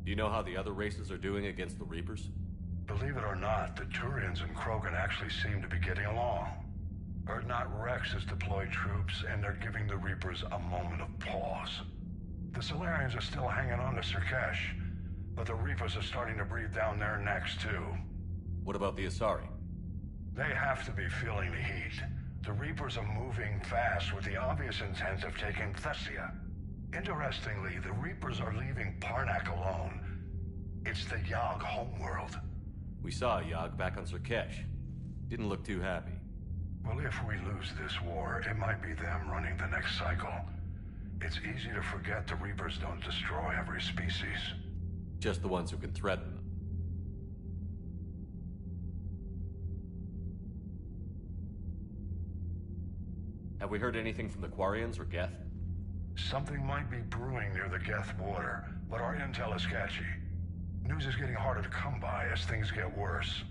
Do you know how the other races are doing against the Reapers? Believe it or not, the Turians and Krogan actually seem to be getting along. Urdnot Rex has deployed troops, and they're giving the Reapers a moment of pause. The Solarians are still hanging on to Sirkesh, But the Reapers are starting to breathe down their necks, too. What about the Asari? They have to be feeling the heat. The Reapers are moving fast with the obvious intent of taking Thessia. Interestingly, the Reapers are leaving Parnak alone. It's the Yog homeworld. We saw Yog back on Surkesh. Didn't look too happy. Well, if we lose this war, it might be them running the next cycle. It's easy to forget the Reapers don't destroy every species. Just the ones who can threaten them. Have we heard anything from the Quarians or Geth? Something might be brewing near the Geth border, but our intel is sketchy. News is getting harder to come by as things get worse.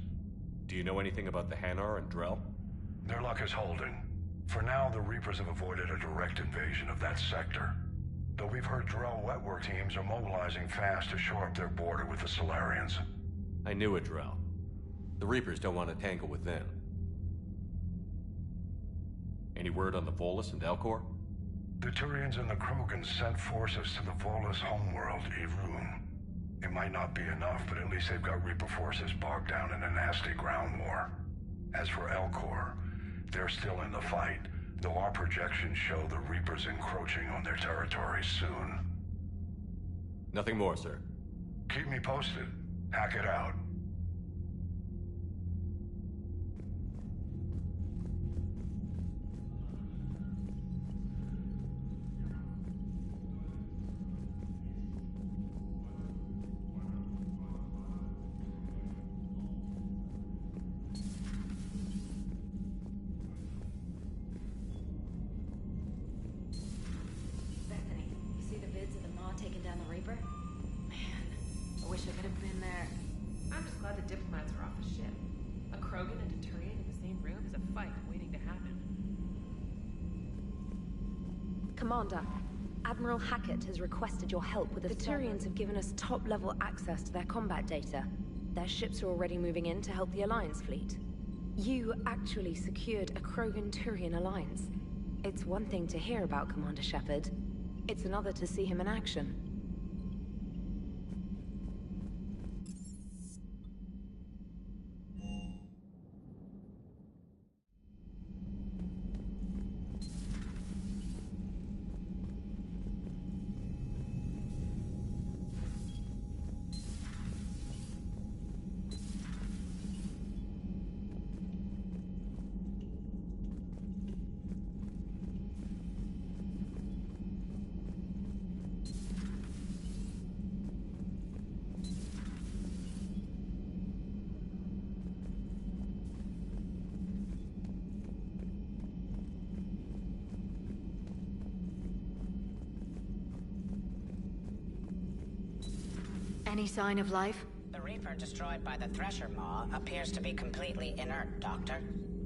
Do you know anything about the Hanar and Drell? Their luck is holding. For now, the Reapers have avoided a direct invasion of that sector. Though we've heard Drell wetwork teams are mobilizing fast to shore up their border with the Solarians. I knew a Drell. The Reapers don't want to tangle with them. Any word on the Volus and Elcor? The Turians and the Krogan sent forces to the Volus homeworld, Irun. It might not be enough, but at least they've got Reaper forces bogged down in a nasty ground war. As for Elcor, they're still in the fight, though our projections show the Reapers encroaching on their territory soon. Nothing more, sir. Keep me posted. Hack it out. Commander, Admiral Hackett has requested your help with the Turians have given us top-level access to their combat data. Their ships are already moving in to help the Alliance fleet. You actually secured a Krogan-Turian alliance. It's one thing to hear about Commander Shepard. It's another to see him in action. Any sign of life? The Reaper destroyed by the Thresher Maw appears to be completely inert, Doctor.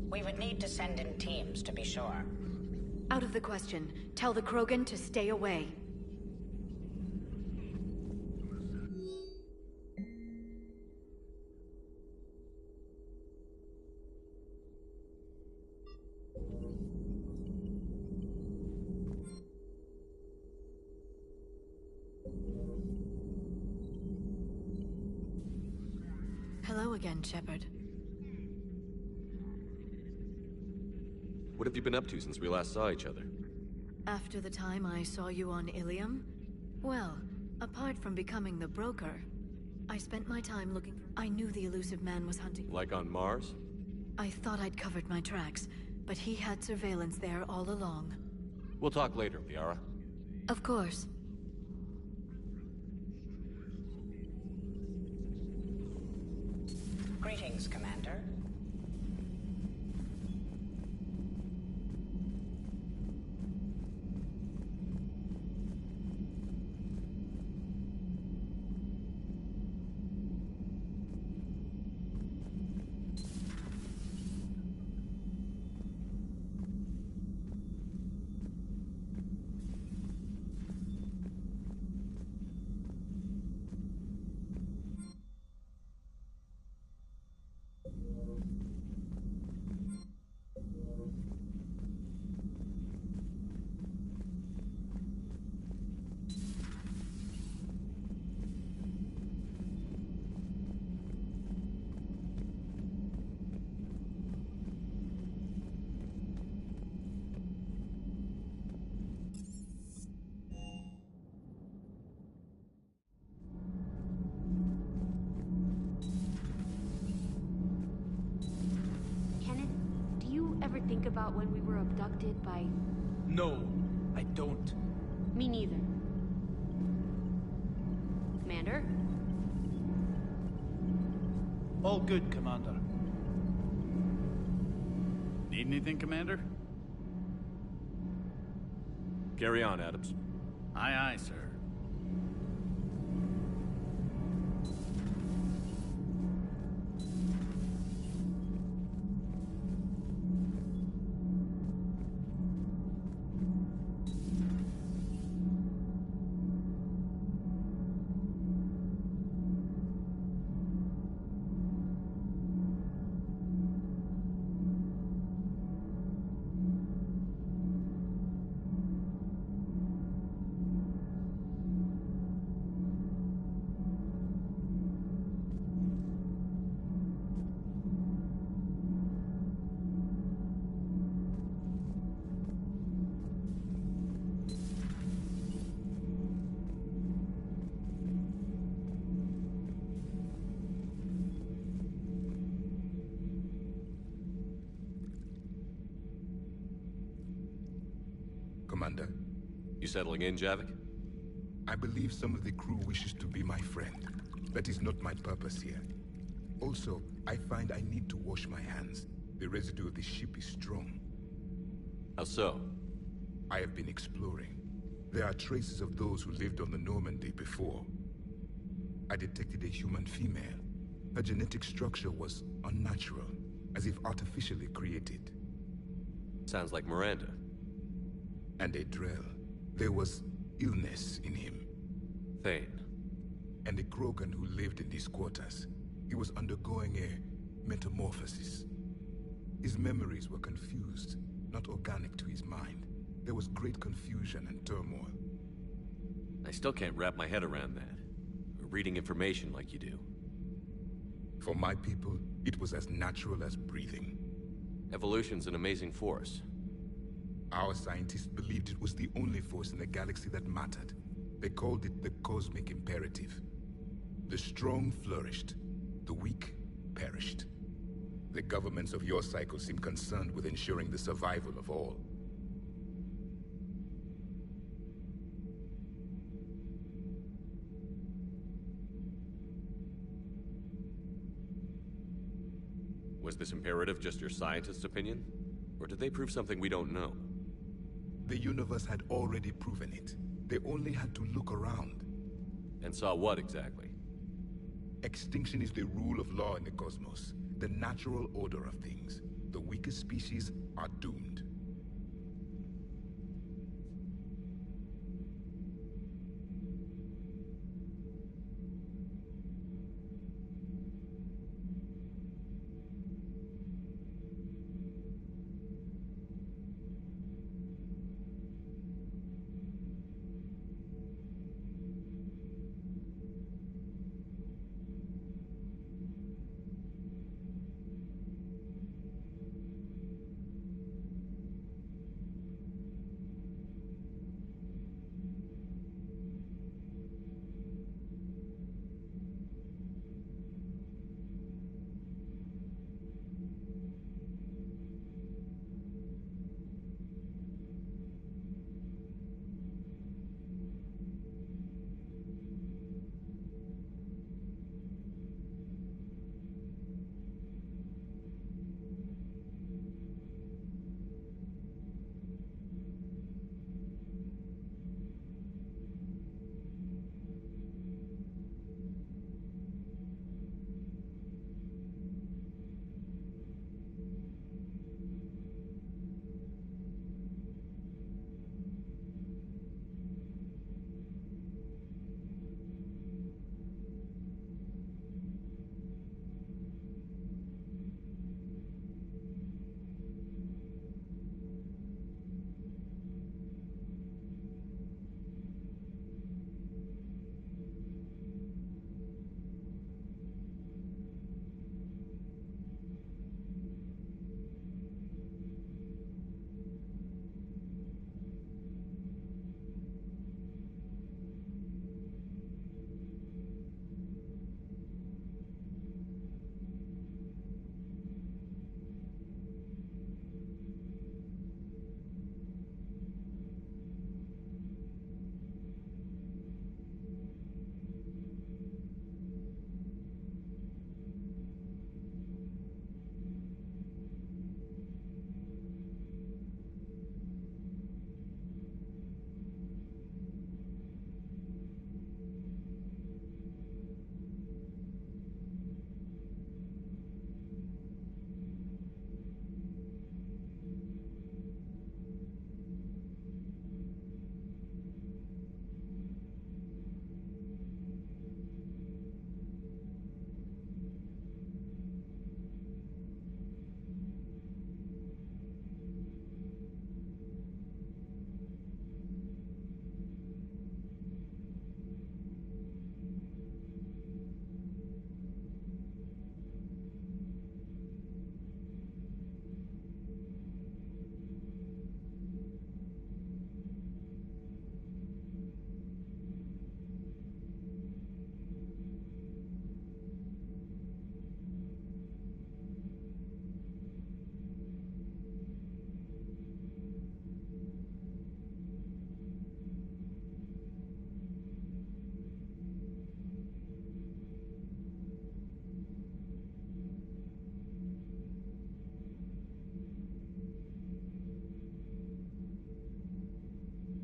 We would need to send in teams to be sure. Out of the question. Tell the Krogan to stay away. Hello again, Shepard. What have you been up to since we last saw each other? After the time I saw you on Ilium? Well, apart from becoming the broker, I spent my time looking for... I knew the elusive man was hunting... Like on Mars? I thought I'd covered my tracks, but he had surveillance there all along. We'll talk later, Liara. Of course. Greetings, Commander. think about when we were abducted by... No, I don't. Me neither. Commander? All good, Commander. Need anything, Commander? Carry on, Adams. Aye, aye, sir. Commander. You settling in, Javik? I believe some of the crew wishes to be my friend. That is not my purpose here. Also, I find I need to wash my hands. The residue of the ship is strong. How so? I have been exploring. There are traces of those who lived on the Normandy before. I detected a human female. Her genetic structure was unnatural, as if artificially created. Sounds like Miranda. And a Drell. There was illness in him. Thane. And a Krogan who lived in these quarters. He was undergoing a metamorphosis. His memories were confused, not organic to his mind. There was great confusion and turmoil. I still can't wrap my head around that. Reading information like you do. For my people, it was as natural as breathing. Evolution's an amazing force. Our scientists believed it was the only force in the galaxy that mattered. They called it the cosmic imperative. The strong flourished, the weak perished. The governments of your cycle seem concerned with ensuring the survival of all. Was this imperative just your scientist's opinion? Or did they prove something we don't know? The universe had already proven it. They only had to look around. And saw what exactly? Extinction is the rule of law in the cosmos, the natural order of things. The weakest species are doomed.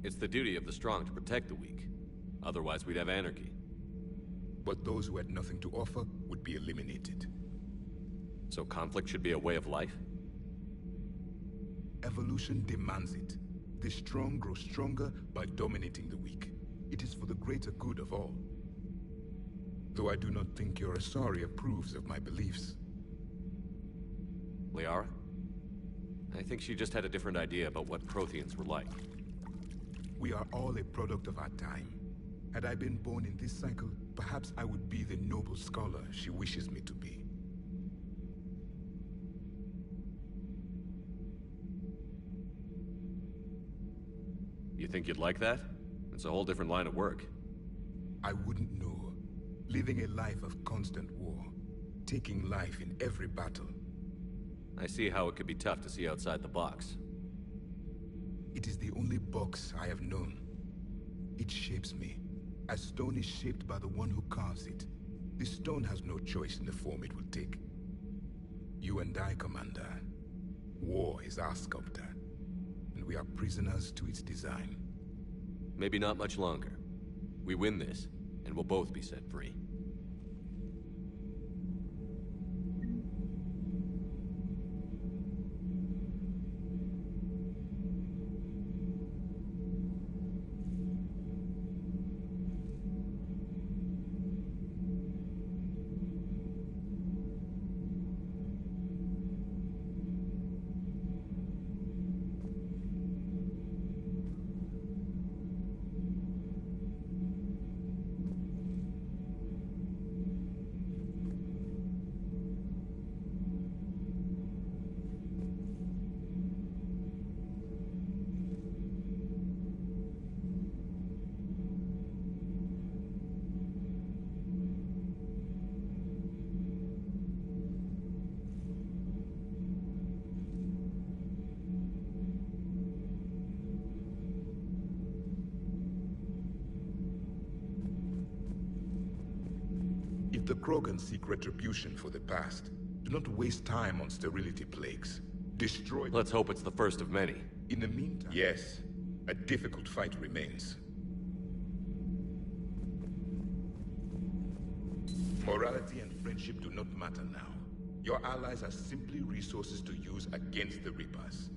It's the duty of the strong to protect the weak. Otherwise, we'd have anarchy. But those who had nothing to offer would be eliminated. So conflict should be a way of life? Evolution demands it. The strong grow stronger by dominating the weak. It is for the greater good of all. Though I do not think your Asari approves of my beliefs. Liara? I think she just had a different idea about what Protheans were like. We are all a product of our time. Had I been born in this cycle, perhaps I would be the noble scholar she wishes me to be. You think you'd like that? It's a whole different line of work. I wouldn't know. Living a life of constant war. Taking life in every battle. I see how it could be tough to see outside the box. It is the only box I have known. It shapes me, as stone is shaped by the one who carves it. The stone has no choice in the form it will take. You and I, Commander. War is our sculptor, and we are prisoners to its design. Maybe not much longer. We win this, and we'll both be set free. If the Krogan seek retribution for the past, do not waste time on sterility plagues. Destroy them. Let's hope it's the first of many. In the meantime... Yes, a difficult fight remains. Morality and friendship do not matter now. Your allies are simply resources to use against the Reapers.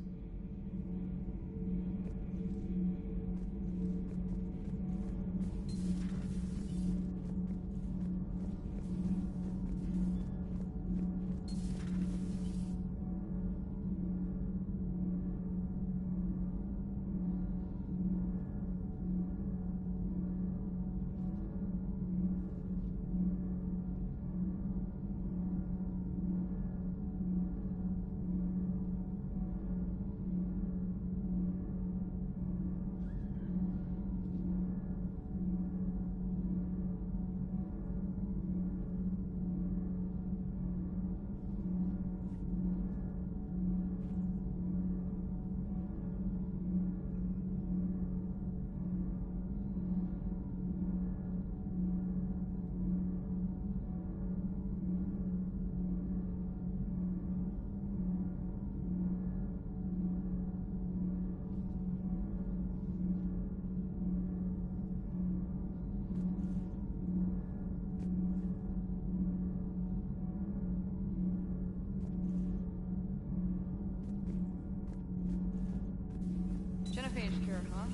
Genophage cure, huh?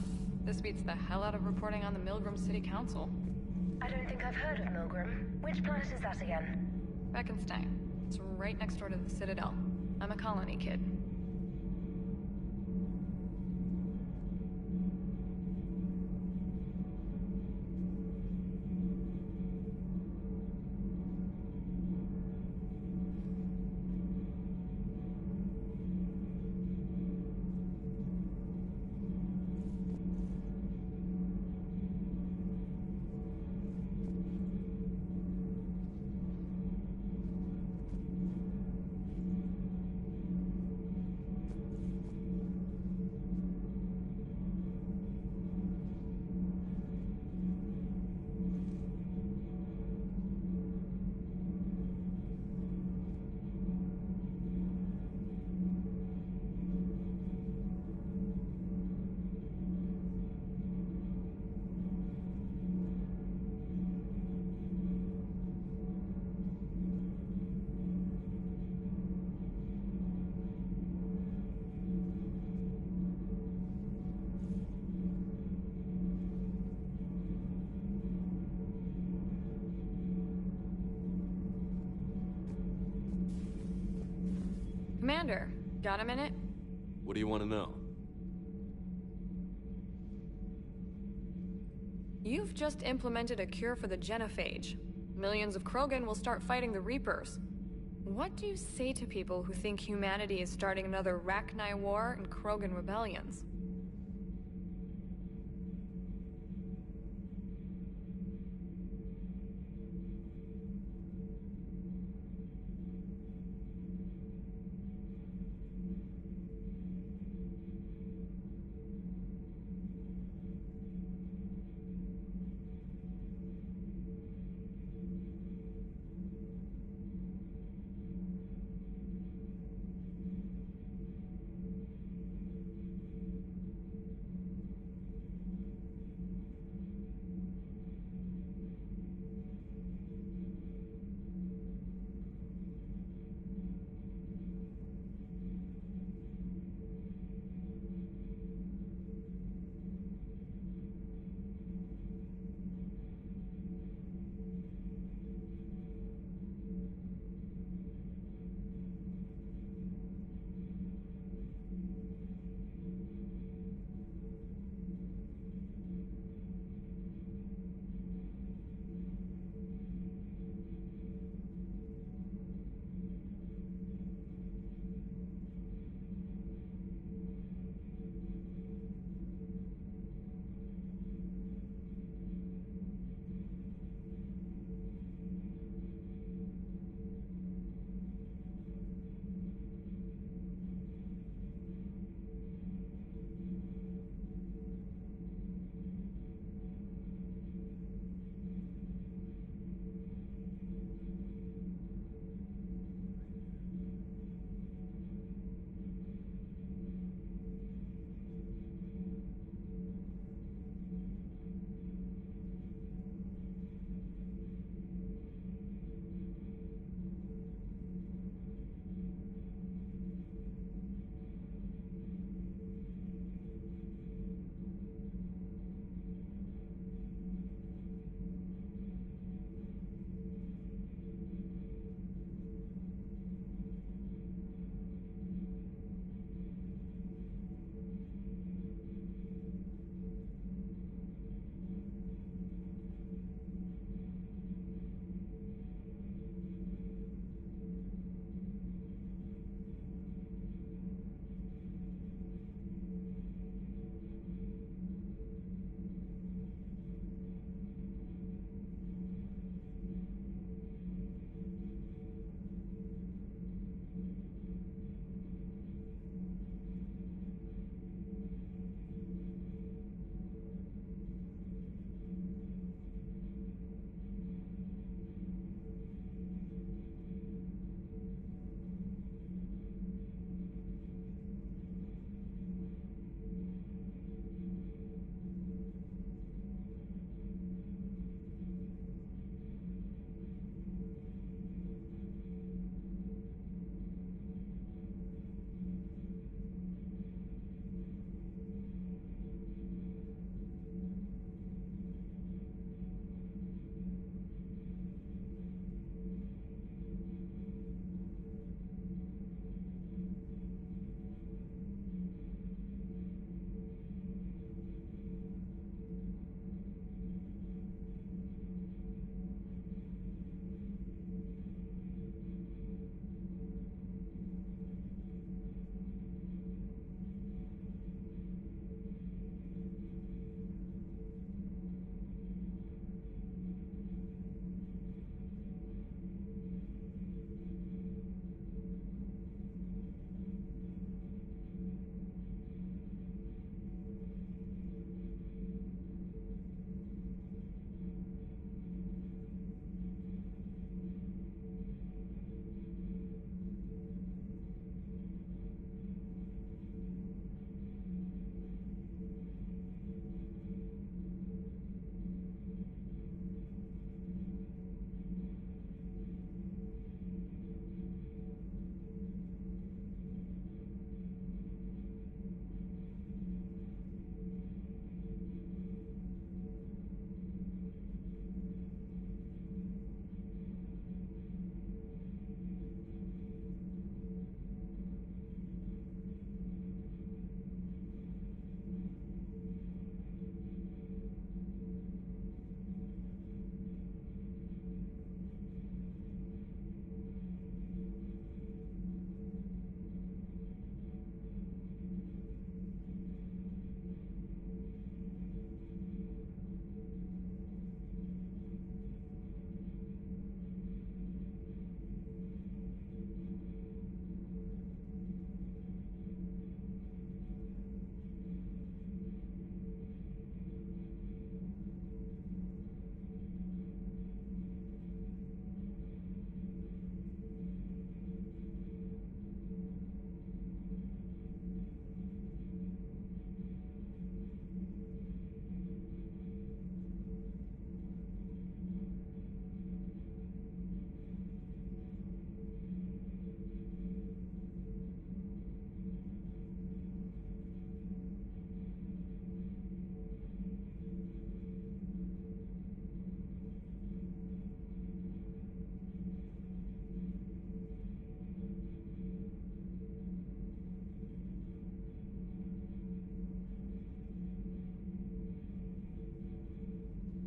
This beats the hell out of reporting on the Milgram City Council. I don't think I've heard of Milgram. Which planet is that again? Beckenstein. It's right next door to the Citadel. I'm a colony kid. Commander, got a minute? What do you want to know? You've just implemented a cure for the genophage. Millions of Krogan will start fighting the Reapers. What do you say to people who think humanity is starting another Rachni War and Krogan rebellions?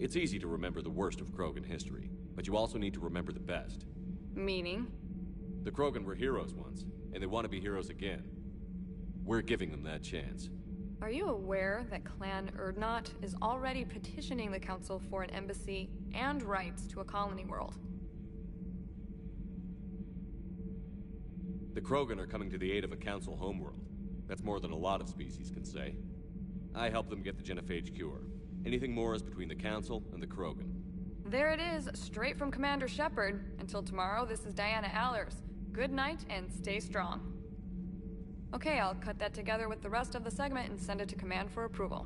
It's easy to remember the worst of Krogan history, but you also need to remember the best. Meaning? The Krogan were heroes once, and they want to be heroes again. We're giving them that chance. Are you aware that Clan Urdnot is already petitioning the Council for an embassy and rights to a colony world? The Krogan are coming to the aid of a Council homeworld. That's more than a lot of species can say. I helped them get the genophage cure. Anything more is between the Council and the Krogan. There it is, straight from Commander Shepard. Until tomorrow, this is Diana Allers. Good night and stay strong. Okay, I'll cut that together with the rest of the segment and send it to Command for approval.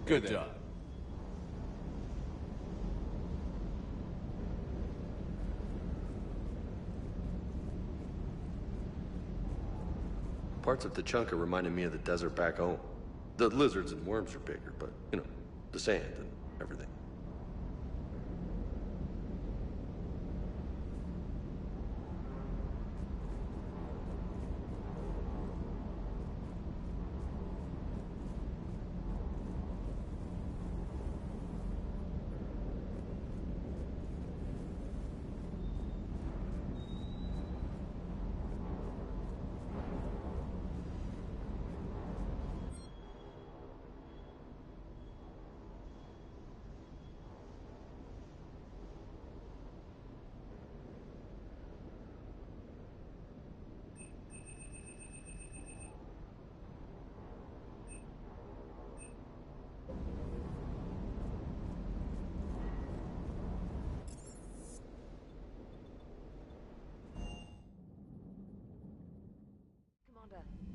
Good job. Parts of Tachanka reminded me of the desert back home. The lizards and worms are bigger, but, you know, the sand and everything.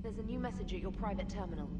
There's a new message at your private terminal.